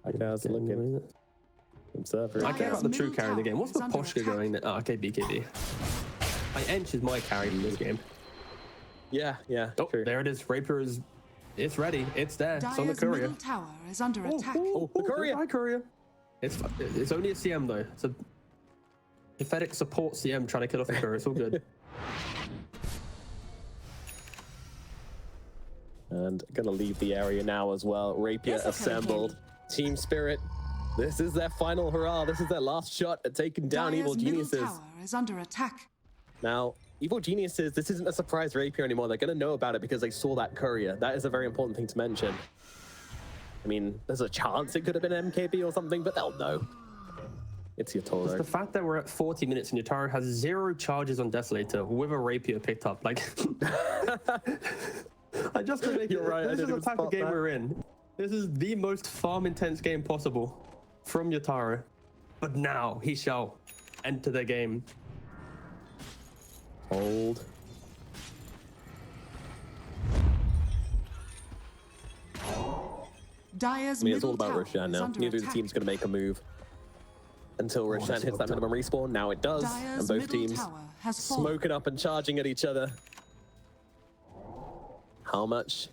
Pakazs looking. Observer. I care about the true carry in the game. What's Miposhka going? Oh, okay, BKB. My Ench is my carry in this game. Yeah, Oh, true. there it is. Rapier is. It's ready. It's there. It's on the Dire's courier. middle tower is under attack. the courier. Hi, courier. It's only a CM though. It's a pathetic support CM trying to kill off the courier. It's all good. And gonna leave the area now as well. Rapier assembled. Team Spirit. This is their final hurrah. This is their last shot at taking down Evil Dire's middle Geniuses. tower is under attack. Now, Evil Geniuses, this isn't a surprise rapier anymore. They're going to know about it because they saw that courier. That is a very important thing to mention. I mean, there's a chance it could have been MKB or something, but they'll know. It's Yatoro. It's the fact that we're at 40 minutes and Yatoro has 0 charges on Desolator with a rapier picked up. Like, I just to make You're right, I This is didn't the type of spot game that. we're in. This is the most farm intense game possible from Yatoro. But now he shall enter the game. Hold. Dire's I mean, it's all middle about tower Roshan is now. under Neither of the attack. team's going to make a move until Roshan hits that minimum respawn. Now it does, Dire's and both middle teams tower has fallen. smoking up and charging at each other. How much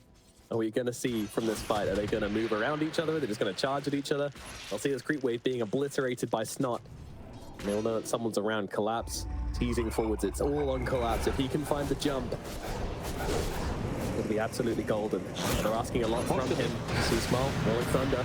are we going to see from this fight? Are they going to move around each other? Are they just going to charge at each other? I'll see this creep wave being obliterated by Snot. And they'll know that someone's around. Collapse, teasing forwards. It's all on Collapse. If he can find the jump, it'll be absolutely golden. They're asking a lot from him. See Small, Rolling Thunder.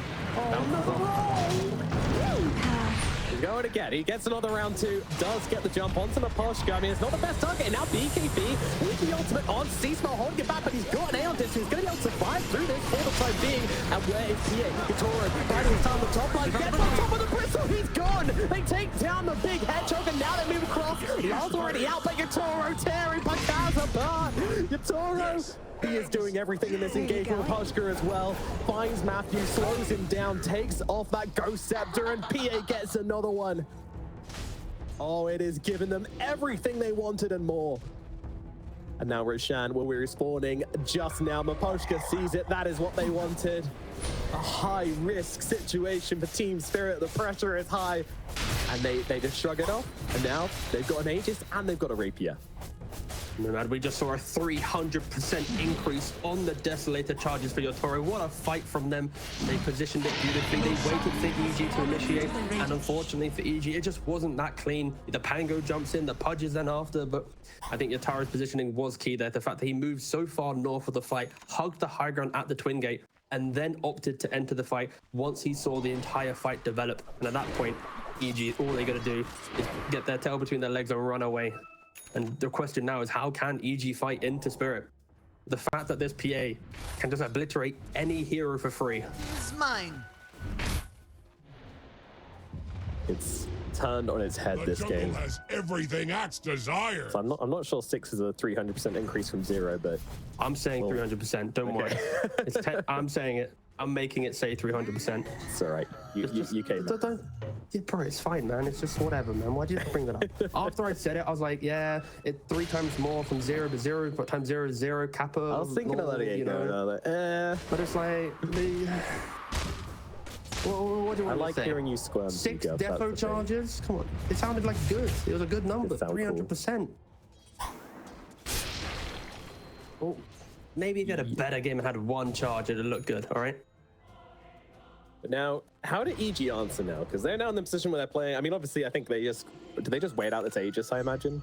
He's going again. He gets another round 2. Does get the jump onto Miposhka. I mean, it's not the best target. And now BKB with the ultimate on. Seasmell holding it back, but he's got an A on this. He's going to be able to survive through this for the time being. And where is PA? Yatoro biding his time on the top line. Gets on top of the bristle. He's gone. They take down the big hedgehog, and now they move across. Larl's already out, but Yatoro tearing Pakazs apart. Yatoro. He is doing everything in this engagement with Miposhka as well. Finds Matthew, slows him down, takes off that Ghost Scepter, and PA gets another one. Oh, it is giving them everything they wanted and more. And now Roshan will be respawning just now. Miposhka sees it. That is what they wanted. A high-risk situation for Team Spirit. The pressure is high. And they just shrug it off. And now they've got an Aegis and they've got a Rapier. Man, we just saw a 300% increase on the Desolator charges for Yatoro. What a fight from them. They positioned it beautifully. They waited for EG to initiate. And unfortunately for EG, it just wasn't that clean. The Pango jumps in, the Pudge is then after. But I think Yatoro's positioning was key there. The fact that he moved so far north of the fight, hugged the high ground at the Twin Gate, and then opted to enter the fight once he saw the entire fight develop. And at that point, EG, all they got to do is get their tail between their legs and run away. And the question now is, how can EG fight into Spirit? The fact that this PA can just obliterate any hero for free. It's mine. It's turned on its head this game. Has everything Axe desires. So I'm not sure 6 is a 300% increase from 0, but I'm saying 300%. Don't worry. I'm saying it. I'm making it say 300%. it's all right. You came. Yeah, bro, it's fine, man. It's just whatever, man. Why do you have to bring that up? After I said it, I was like, yeah, it's 3 times more from 0 to 0, but times 0 to 0, kappa. I was thinking of letting it go. But it's like, what do you want I like to say? hearing you squirm. 6 That's the defo thing. charges? Come on. It sounded like good. It was a good number. It sounds 300%. Well, maybe if you had a better game and had 1 charge, it'd look good, all right? But now, how do EG answer now? Because they're now in the position where they're playing. I mean, obviously, I think do they just wait out its Aegis, I imagine?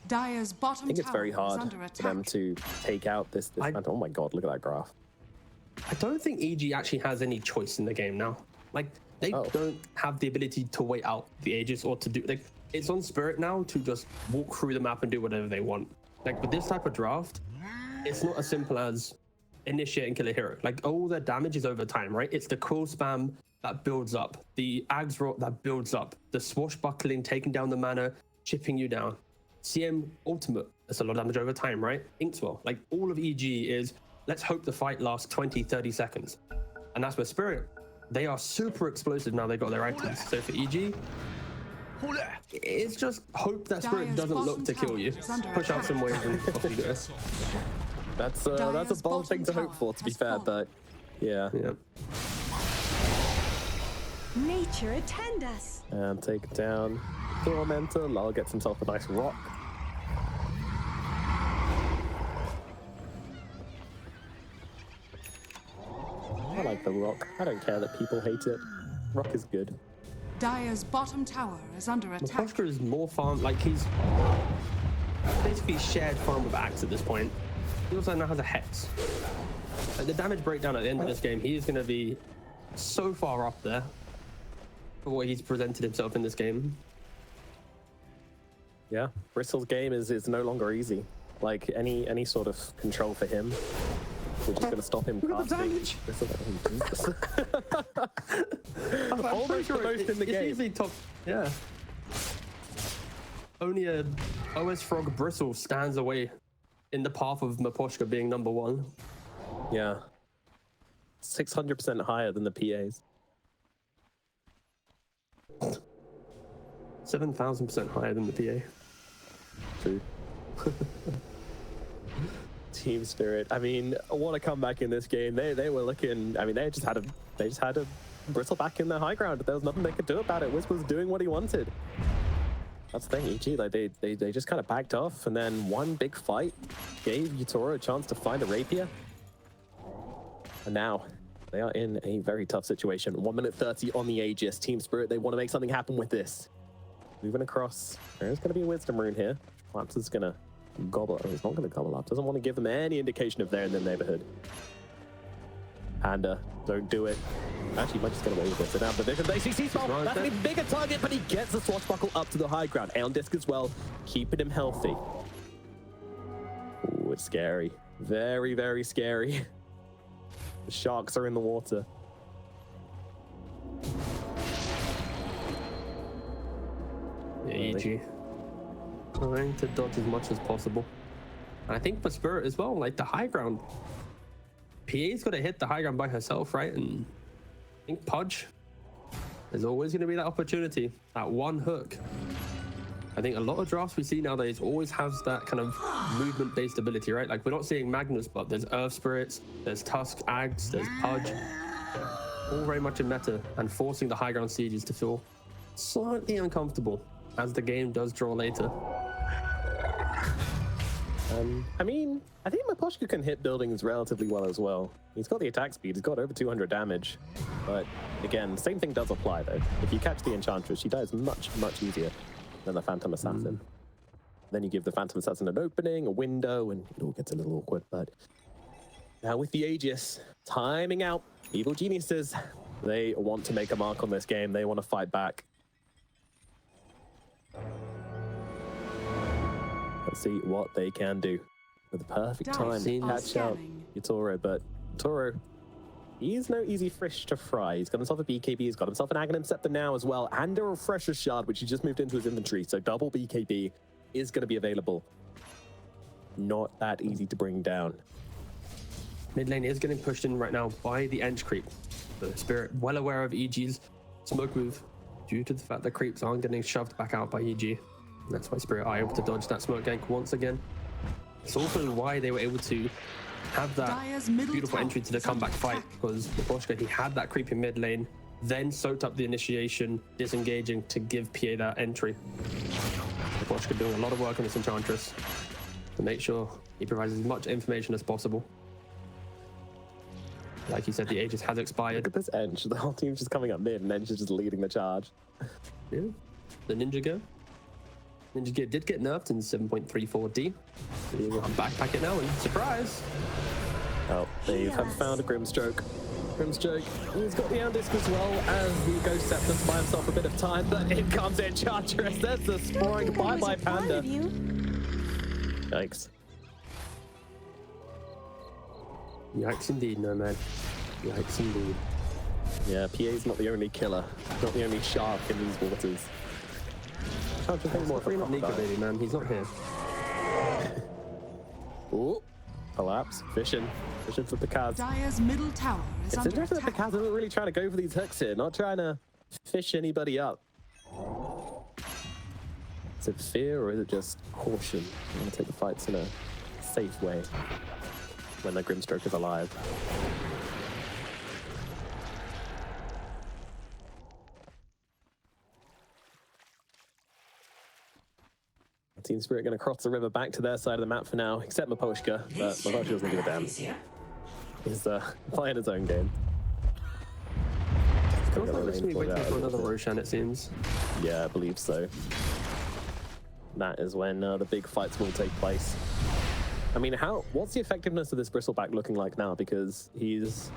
Dire's bottom I think it's tower very is hard under for them attack. to take out this oh my god, look at that graph. I don't think EG actually has any choice in the game now. Like, they don't have the ability to wait out the Aegis or to do, like, it's on Spirit now to just walk through the map and do whatever they want. Like, with this type of draft, it's not as simple as initiate and kill a hero. Like, all their damage is over time, right? It's the quill spam that builds up, the Ags rot that builds up, the swashbuckling, taking down the mana, chipping you down. CM ultimate, that's a lot of damage over time, right? Inkswell, like, all of EG is, let's hope the fight lasts 20, 30 seconds. And that's where Spirit, they are super explosive now they got their items. So for EG, it's just hope that Spirit doesn't look to kill you. Push out some waves and off you go. That's a bold thing to hope for, to be fair, but yeah. Nature attend us. And take it down. Tormentor. Larl gets himself a nice rock. I like the rock. I don't care that people hate it. Rock is good. Dire's bottom tower is under attack. Miposhka is more farm, like, he's basically shared farm with Axe at this point. He also now has a Hex. Like, the damage breakdown at the end of this game, he is going to be so far up there for what he's presented himself in this game. Yeah, Bristle's game is no longer easy. Like, any sort of control for him, we're just going to stop him casting. Almost the most in the game. It's easily top, yeah. Only a OS Frog Bristle stands away in the path of Miposhka being number 1. Yeah. 600% higher than the PAs. 7,000% higher than the PA. True. Team Spirit. I mean, what a comeback in this game. They were looking. I mean, they just had a Bristle back in their high ground. There was nothing they could do about it. Wisper was doing what he wanted. That's the thing, EG, like they just kind of backed off, and then one big fight gave Yatoro a chance to find a rapier. And now they are in a very tough situation. 1 minute 30 on the Aegis. Team Spirit, they want to make something happen with this. Moving across. There's going to be a Wisdom Rune here. Collapse is going to gobble. Oh, he's not going to gobble up. Doesn't want to give them any indication of they're in the neighborhood. Panda, don't do it. Actually, he might just get away with it. So now the vision, ACC spell. That's an even bigger target, but he gets the swashbuckle up to the high ground. Aeon Disc as well, keeping him healthy. Ooh, it's scary. Very, very scary. The sharks are in the water. Yeah, EG. Trying to dodge as much as possible. And I think for Spirit as well, like the high ground. PA's got to hit the high ground by herself, right? And I think Pudge, there's always going to be that opportunity, that one hook. I think a lot of drafts we see nowadays always has that kind of movement-based ability, right? Like we're not seeing Magnus, but there's Earth Spirits, there's Tusk, Ags, there's Pudge. All very much in meta and forcing the high ground sieges to feel slightly uncomfortable as the game does draw later. I mean, I think Miposhka can hit buildings relatively well as well. He's got the attack speed, he's got over 200 damage. But again, same thing does apply though. If you catch the Enchantress, she dies much easier than the Phantom Assassin. Then you give the Phantom Assassin an opening, a window, and it all gets a little awkward. But now with the Aegis, timing out, Evil Geniuses, they want to make a mark on this game. They want to fight back. Let's see what they can do. With the perfect time to catch out Yatoro, but Yatoro, he's no easy fish to fry. He's got himself a BKB, he's got himself an Aghanim Scepter now as well, and a Refresher Shard, which he just moved into his inventory, so double BKB is going to be available. Not that easy to bring down. Mid lane is getting pushed in right now by the Ench creep. The Spirit well aware of EG's smoke move due to the fact that creeps aren't getting shoved back out by EG. That's why Spirit are able to dodge that smoke gank once again. It's also why they were able to have that beautiful entry to the comeback fight, because Miposhka, he had that creepy mid lane, then soaked up the initiation, disengaging to give PA that entry. Miposhka doing a lot of work on this Enchantress to make sure he provides as much information as possible. Like you said, the Aegis has expired. Look at this Ench. The whole team's just coming up mid, and Ench is just leading the charge. Yeah. The Ninja Gear. Ninja Gear did get nerfed in 7.34D. I'm backpack it now, and surprise! Oh, they have found a Grimstroke. Grimstroke, he's got the Andisk as well as the Ghost Scepter to buy himself a bit of time, but in comes Enchantress. There's the scoring by Panda. Yikes. Yikes indeed, Nomad. Yikes indeed. Yeah, PA's not the only killer, not the only shark in these waters. Can't you think more of a Not Nika, crocodile? baby, man. He's not here. Ooh, collapse. Fishing for Pakazs. Dire's middle tower is It's under interesting that attack. Pakazs isn't really trying to go for these hooks here, not trying to fish anybody up. Is it fear or is it just caution? You want to take the fights in a safe way when the Grimstroke is alive. Team Spirit going to cross the river back to their side of the map for now, except Miposhka, but Miposhka doesn't give a damn. He's playing his own game. Feels like this week waiting for another Roshan, it seems. Yeah, I believe so. That is when the big fights will take place. I mean, what's the effectiveness of this Bristleback looking like now? Because he's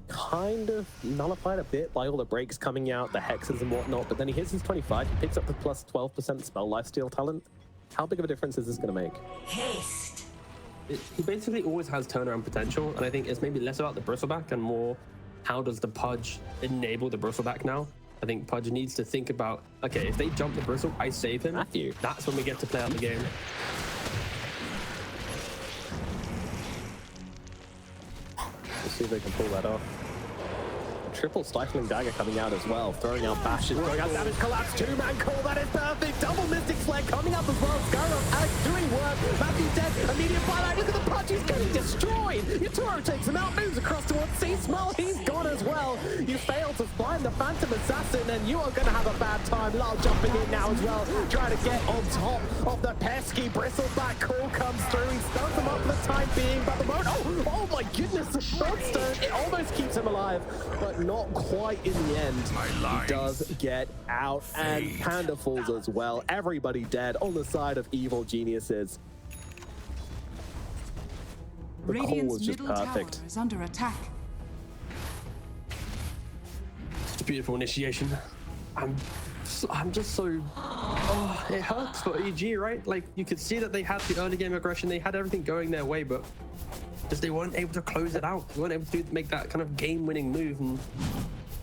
kind of nullified a bit by all the breaks coming out, the hexes and whatnot, but then he hits his 25, he picks up the plus 12% spell lifesteal talent. How big of a difference is this going to make? Haste. He basically always has turnaround potential, and I think it's maybe less about the Bristleback and more how does the Pudge enable the Bristleback now? I think Pudge needs to think about, okay, if they jump the Bristle, I save him. Matthew. That's when we get to play out the game. Let's see if they can pull that off. A triple stifling dagger coming out as well, throwing out bashes, throwing out damage, collapse, two-man call, that is perfect. Double Mystic Flare coming up as well. Skyrock, Alex doing work. Matthew dead, immediate fire. Look at the Pudge, he's getting destroyed. Yatoro takes him out, moves across towards Sea Smile, he's gone as well. You failed to find the Phantom Assassin, and you are going to have a bad time. Larl jumping in now as well, trying to get on top of the pesky Bristleback. Call comes through, he stuns him up for the time being, but the moment, oh my goodness, the Shotstone, it almost keeps him alive, but not quite in the end. He does get out, and Panda falls as well. Everybody dead on the side of Evil Geniuses. The call Radiant's was just middle perfect. tower is under attack. It's a beautiful initiation. I'm just so... Oh, it hurts for EG, right? Like, you could see that they had the early game aggression, they had everything going their way, but just they weren't able to close it out. They weren't able to make that kind of game-winning move, and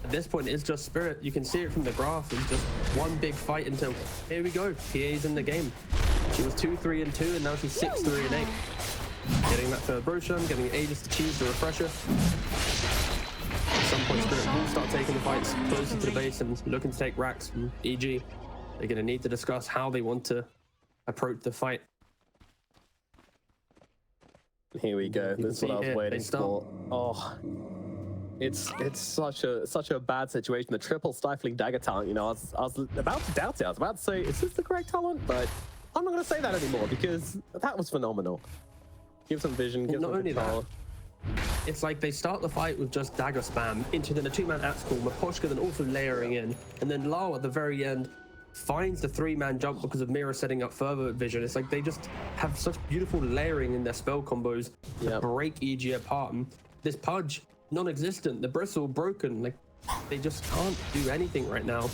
at this point, it's just Spirit. You can see it from the graph. It's just one big fight until, here we go, PA's in the game. She was 2-3-2, and now she's 6-3-8. Getting that third Roshan, getting Aegis to choose the refresher. At some point, Spirit will start taking the fights closer to the base and looking to take racks from EG. they're going to need to discuss how they want to approach the fight. Here we go. can This is see what I was here, they waiting start. for. Oh, it's such a bad situation. The triple stifling dagger talent. You know, I was about to doubt it. I was about to say, is this the correct talent? But I'm not going to say that anymore because that was phenomenal. Give some vision. Give Not some only control. It's like they start the fight with just dagger spam into then a 2-man at school, Miposhka then also layering in, and then Larl at the very end finds the 3-man jump because of Mira setting up further vision. It's like they just have such beautiful layering in their spell combos to break EG apart. And this Pudge, non-existent, the bristle broken, like they just can't do anything right now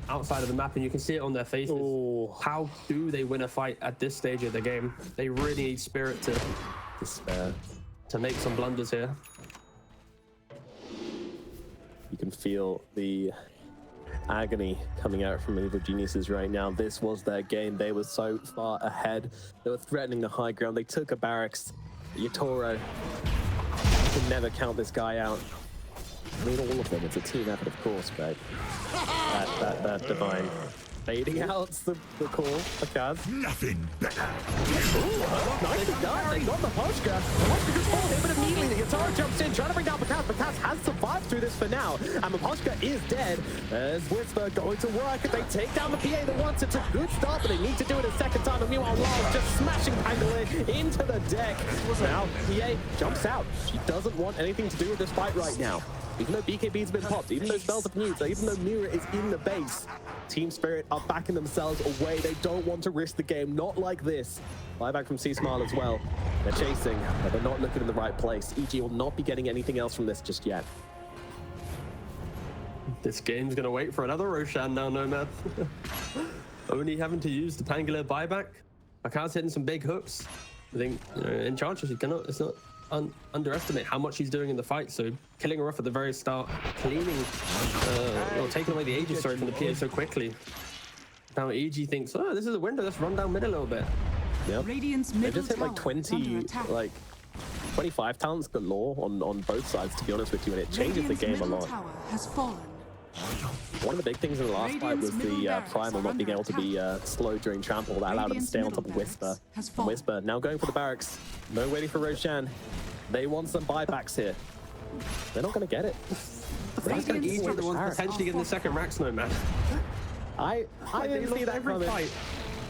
outside of the map, and you can see it on their faces. Ooh. How do they win a fight at this stage of the game? They really need Spirit to Despair. make some blunders here. You can feel the agony coming out from Evil Geniuses right now. This was their game. They were so far ahead. They were threatening the high ground. They took a barracks. Yatoro can never count this guy out. I mean, all of them. It's a team effort, of course, but that divine fading out the call. Pakazs. Nothing better. Nicely done. They got the Miposhka. Miposhka just falls in, but immediately the Yatoro jumps in, trying to bring down Pakazs. Pakazs has survived through this for now, and Miposhka is dead. As Wisper going to work, they take down the PA that wants it. It's a good start, but they need to do it a second time. And meanwhile, Larl just smashing Panda into the deck. Now, PA jumps out. She doesn't want anything to do with this fight right now. Even though BKB's been popped, even though spells have used, even though Mira is in the base, Team Spirit are backing themselves away. They don't want to risk the game, not like this. Buyback from C-Smile as well. They're chasing, but they're not looking in the right place. EG will not be getting anything else from this just yet. This game's gonna wait for another Roshan now, Nomad. Only having to use the Pangolin buyback. Pakazs hitting some big hooks. I think Enchantress, it's not underestimate how much he's doing in the fight. So killing her off at the very start, cleaning, taking away the Aegis sword from the PA so quickly. Now EG thinks, oh, this is a window. Let's run down mid a little bit. Yep. Radiant's They middle just hit like tower is under 20, attack. like 25 talents galore on both sides, to be honest with you, and it changes the Radiant's game a middle lot. tower has fallen. One of the big things in the last fight was the Primal not being able to be slowed during trample. That allowed him to stay on top of Wisper. And Wisper now going for the barracks. No waiting for Roshan. They want some buybacks here. They're not going to get it. That's going to be the ones potentially getting the second Rax, Nomad. I didn't see that coming.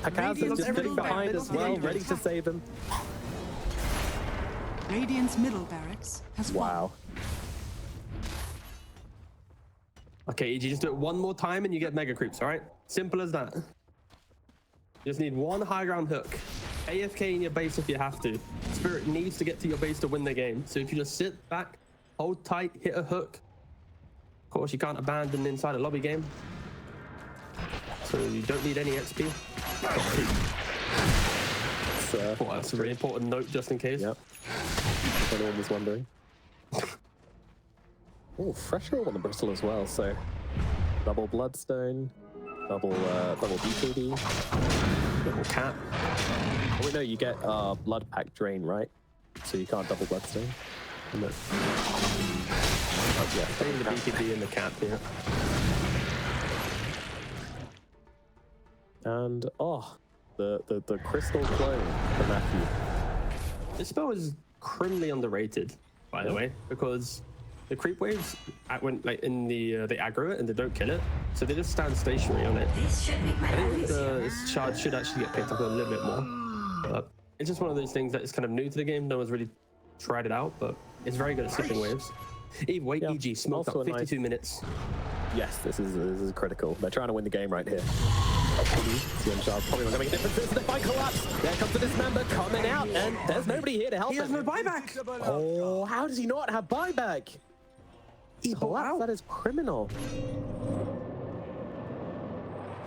Pakazs is just getting behind as well, ready to save him. Radiant's middle barracks has fallen. Wow. Okay, EG, just do it one more time and you get mega creeps, all right? Simple as that. You just need one high ground hook. AFK in your base if you have to. Spirit needs to get to your base to win the game. So if you just sit back, hold tight, hit a hook. Of course, you can't abandon inside a lobby game. So you don't need any XP. That's a really important note just in case. Yep. If anyone was wondering. Oh, fresh roll on the bristle as well, so double bloodstone, double BKB, double cap. Oh wait, no, you get blood pack drain, right? So you can't double bloodstone. No. Oh, yeah, Bring the BKB and the cap here. And the crystal clone for Matthew. This spell is criminally underrated, by the way, because the creep waves when like in the they aggro it and they don't kill it, so they just stand stationary on it. I think this charge should actually get picked up a little bit more. But it's just one of those things that is kind of new to the game. No one's really tried it out, but it's very good at skipping waves. Either way, Yeah, EG smoked also up a nice- 52 minutes. Yes, this is critical. They're trying to win the game right here. CM Sharp's probably not going to make a difference. This is the fight collapse. There comes the dismember coming out, and there's nobody here to help He has him. no buyback. Oh, how does he not have buyback? He collapsed. That is criminal.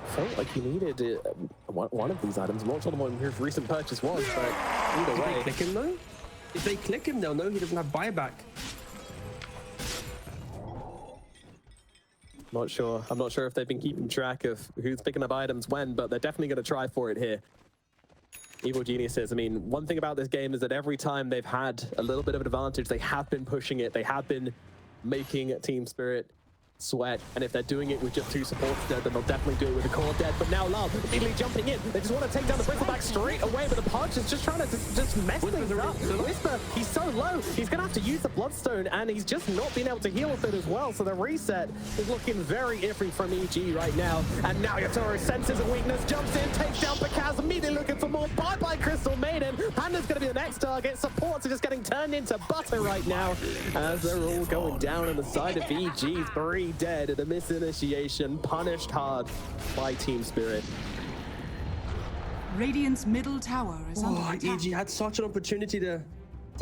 Felt like he needed one of these items. I'm not sure what his recent purchase was, but either If they way. click him though, if they click him, they'll know he doesn't have buyback. Not sure. I'm not sure if they've been keeping track of who's picking up items when, but they're definitely going to try for it here. Evil Geniuses, I mean, one thing about this game is that every time they've had a little bit of an advantage, they have been pushing it. They have been making Team Spirit Sweat, and if they're doing it with just 2 supports dead, then they'll definitely do it with the core dead. But now Larl immediately jumping in. They just want to take down the Bristleback straight away, but the Pudge is just trying to just mess things up. Wisper, he's so low, he's going to have to use the Bloodstone, and he's just not being able to heal with it as well. So the reset is looking very iffy from EG right now. And now Yatoro senses a weakness, jumps in, takes down Pakazs, immediately looking for more. Bye-bye Crystal Maiden. Panda's going to be the next target. Supports are just getting turned into butter right now as they're all going down on the side of EG. 3 dead at a misinitiation, punished hard by Team Spirit. Radiant's middle tower is under attack. EG had such an opportunity to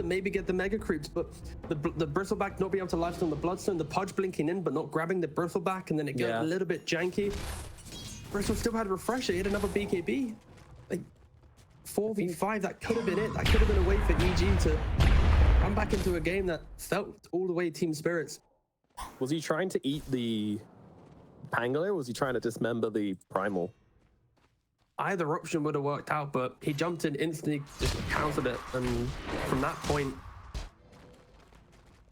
maybe get the mega creeps, but the Bristleback not being able to lifestone the Bloodstone, the Pudge blinking in but not grabbing the Bristleback, and then it got a little bit janky. Bristol still had a refresher, he had another BKB. Like 4v5, that could have been it. That could have been a way for EG to come back into a game that felt all the way Team Spirit's. Was he trying to eat the Pangler, or was he trying to dismember the Primal? Either option would have worked out, but he jumped in instantly, just countered it, and from that point,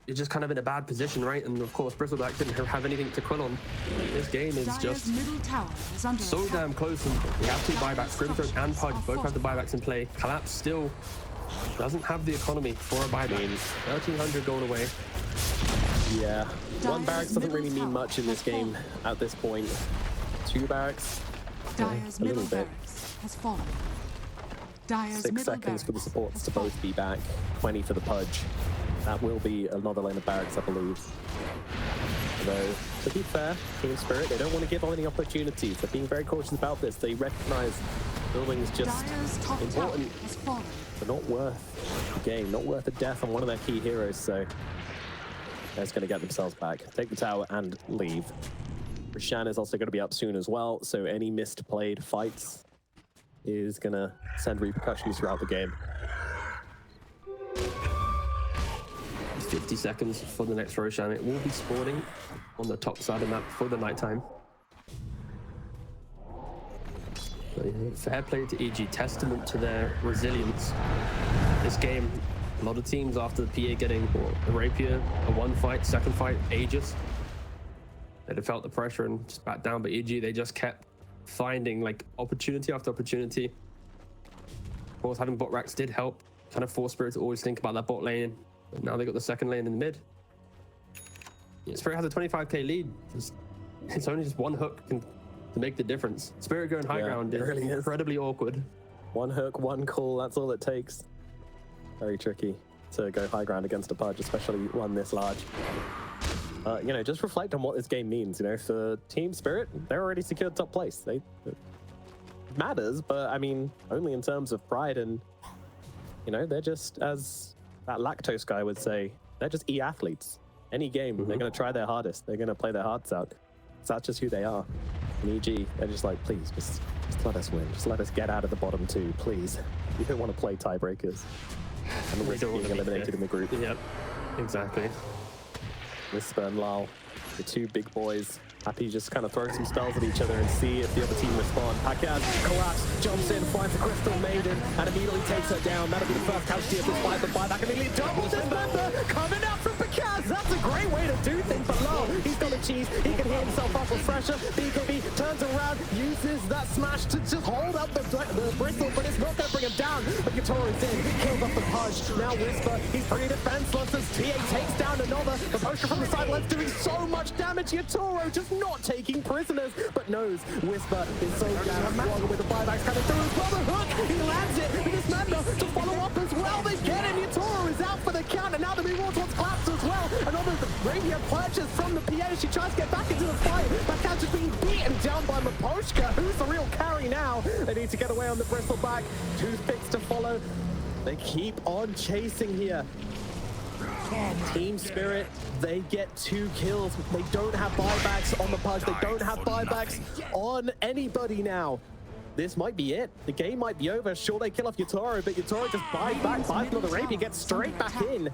you're just kind of in a bad position, right? And of course, Bristleback didn't have anything to quill on. This game is just middle tower is under so attack. damn close, and we have 2 buybacks. Grimthroat and Pudge both have the buybacks in play. Collapse still doesn't have the economy for a buyback. 1,300 gold away. Yeah, 1 barracks doesn't really mean much in this game at this point. 2 barracks, Dire's a little middle bit. barracks has fallen. Dire's 6 middle seconds for the barracks supports has to both be back. 20 for the Pudge. That will be another lane of barracks, I believe. Though, to be fair, Team Spirit, they don't want to give any opportunities. They're being very cautious about this. They recognize building is just Dire's top tower important, has fallen. but not worth the game, not worth the death on one of their key heroes. So they're just going to get themselves back, take the tower, and leave. Roshan is also going to be up soon as well, so any misplayed fights is going to send repercussions throughout the game. 50 seconds for the next Roshan. It will be spawning on the top side of the map for the nighttime. Fair play to EG, testament to their resilience. This game, a lot of teams after the PA getting a Rapier, a 1 fight, 2nd fight, Aegis, they'd have felt the pressure and just back down, but EG, they just kept finding like opportunity after opportunity. Of course, having bot racks did help, kind of force Spirit to always think about that bot lane. But now they got the 2nd lane in the mid. Yeah, Spirit has a 25k lead. It's only just 1 hook to make the difference. Spirit going high ground is really incredibly awkward. 1 hook, 1 call, that's all it takes. Very tricky to go high ground against a Pudge, especially one this large. You know, just reflect on what this game means. You know, for Team Spirit, they're already secured top place. It matters, but I mean, only in terms of pride, and you know, they're just, as that lactose guy would say, they're just e-athletes. Any game, they're going to try their hardest. They're going to play their hearts out. So that's just who they are. And EG, they're just like, please, just let us win. Just let us get out of the bottom 2, please. We don't want to play tiebreakers and risk being eliminated in the group. Yep, exactly. Wisper and Larl, the 2 big boys, happy just kind of throw some spells at each other and see if the other team respond. Pakazs collapse, jumps in, finds a Crystal Maiden, and immediately takes her down. That'll be the first casualty of this fight. The buyback immediately double dismember coming out from Pakazs. That's a great way to do things, but Larl, he's got a cheese. He can heal himself off with Refresher. BKB turns around, uses that smash to just hold up the Bristle, but it's not going to bring him down. But Yatoro's in, kills off the Pudge. Now Wisper, he's pretty defenseless as TA takes down another. Miposhka from the sidelines doing so much damage. Yatoro just not taking prisoners, but knows Wisper is so damn strong with the buybacks coming through as well. The hook, he lands it with his Manda to follow up as well. They get him. Yatoro is out for the count, and now the move wants collapsed as well. Another radio purchase from the PA. She tries to get back into the fight. Pakazs just being beaten down by Miposhka. Who's the real carry now? They need to get away on the Bristleback. Toothpicks to follow. They keep on chasing here. Team Spirit, they get 2 kills. They don't have buybacks on the Pudge. They don't have buybacks on anybody now. This might be it. The game might be over. Sure, they kill off Yatoro, but Yatoro just buys back, buys another Rapier, gets straight back in.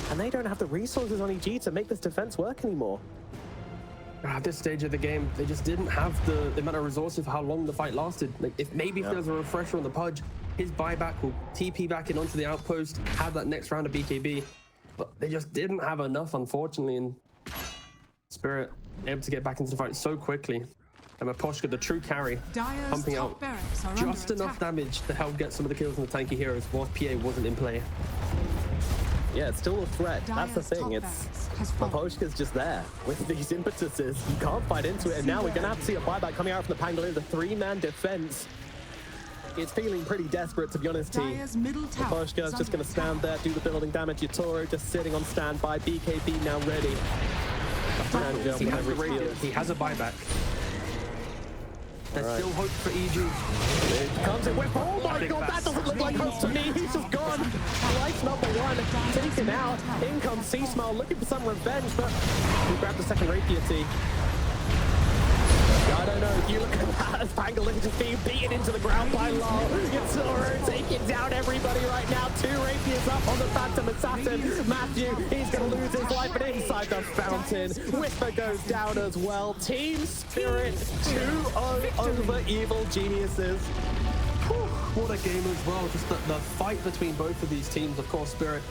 And they don't have the resources on EG to make this defense work anymore. At this stage of the game, they just didn't have the amount of resources for how long the fight lasted. Like, if there was a refresher on the Pudge, his buyback will TP back in onto the outpost, have that next round of BKB. But they just didn't have enough, unfortunately, and Spirit able to get back into the fight so quickly. And Miposhka, the true carry, Dire's pumping top out barracks are just under enough attack. damage to help get some of the kills on the tanky heroes whilst PA wasn't in play. Yeah, it's still a threat. That's the Dire's thing. top It's barracks has fallen. Miposhka's just there with these impetuses. You can't fight into it. And now we're going to have to see a buyback coming out from the Pangolin. The three-man defense. It's feeling pretty desperate, to be honest, team. Dire's middle tower Miposhka's is just going under to stand there, do the building damage. Yatoro just sitting on standby. BKB now ready. And jump He has whenever the it radiant, feels. he has a buyback. There's Alright. still hope for EG. It comes in with, oh my Big god, that fast. doesn't look like hope to me. He's just gone. Life number one, taken out. In comes C-Smile looking for some revenge, but he grabbed the second rapier tee. I don't know, if you look at that as Pangolin just being beaten into the ground by Larl. Yatoro taking down everybody right now. 2 rapiers up on the Phantom Assassin. Matthew, he's going to lose his life, but inside the fountain, Wisper goes down as well. Team Spirit 2-0 over Evil Geniuses. Whew, what a game as well. Just the fight between both of these teams. Of course, Spirit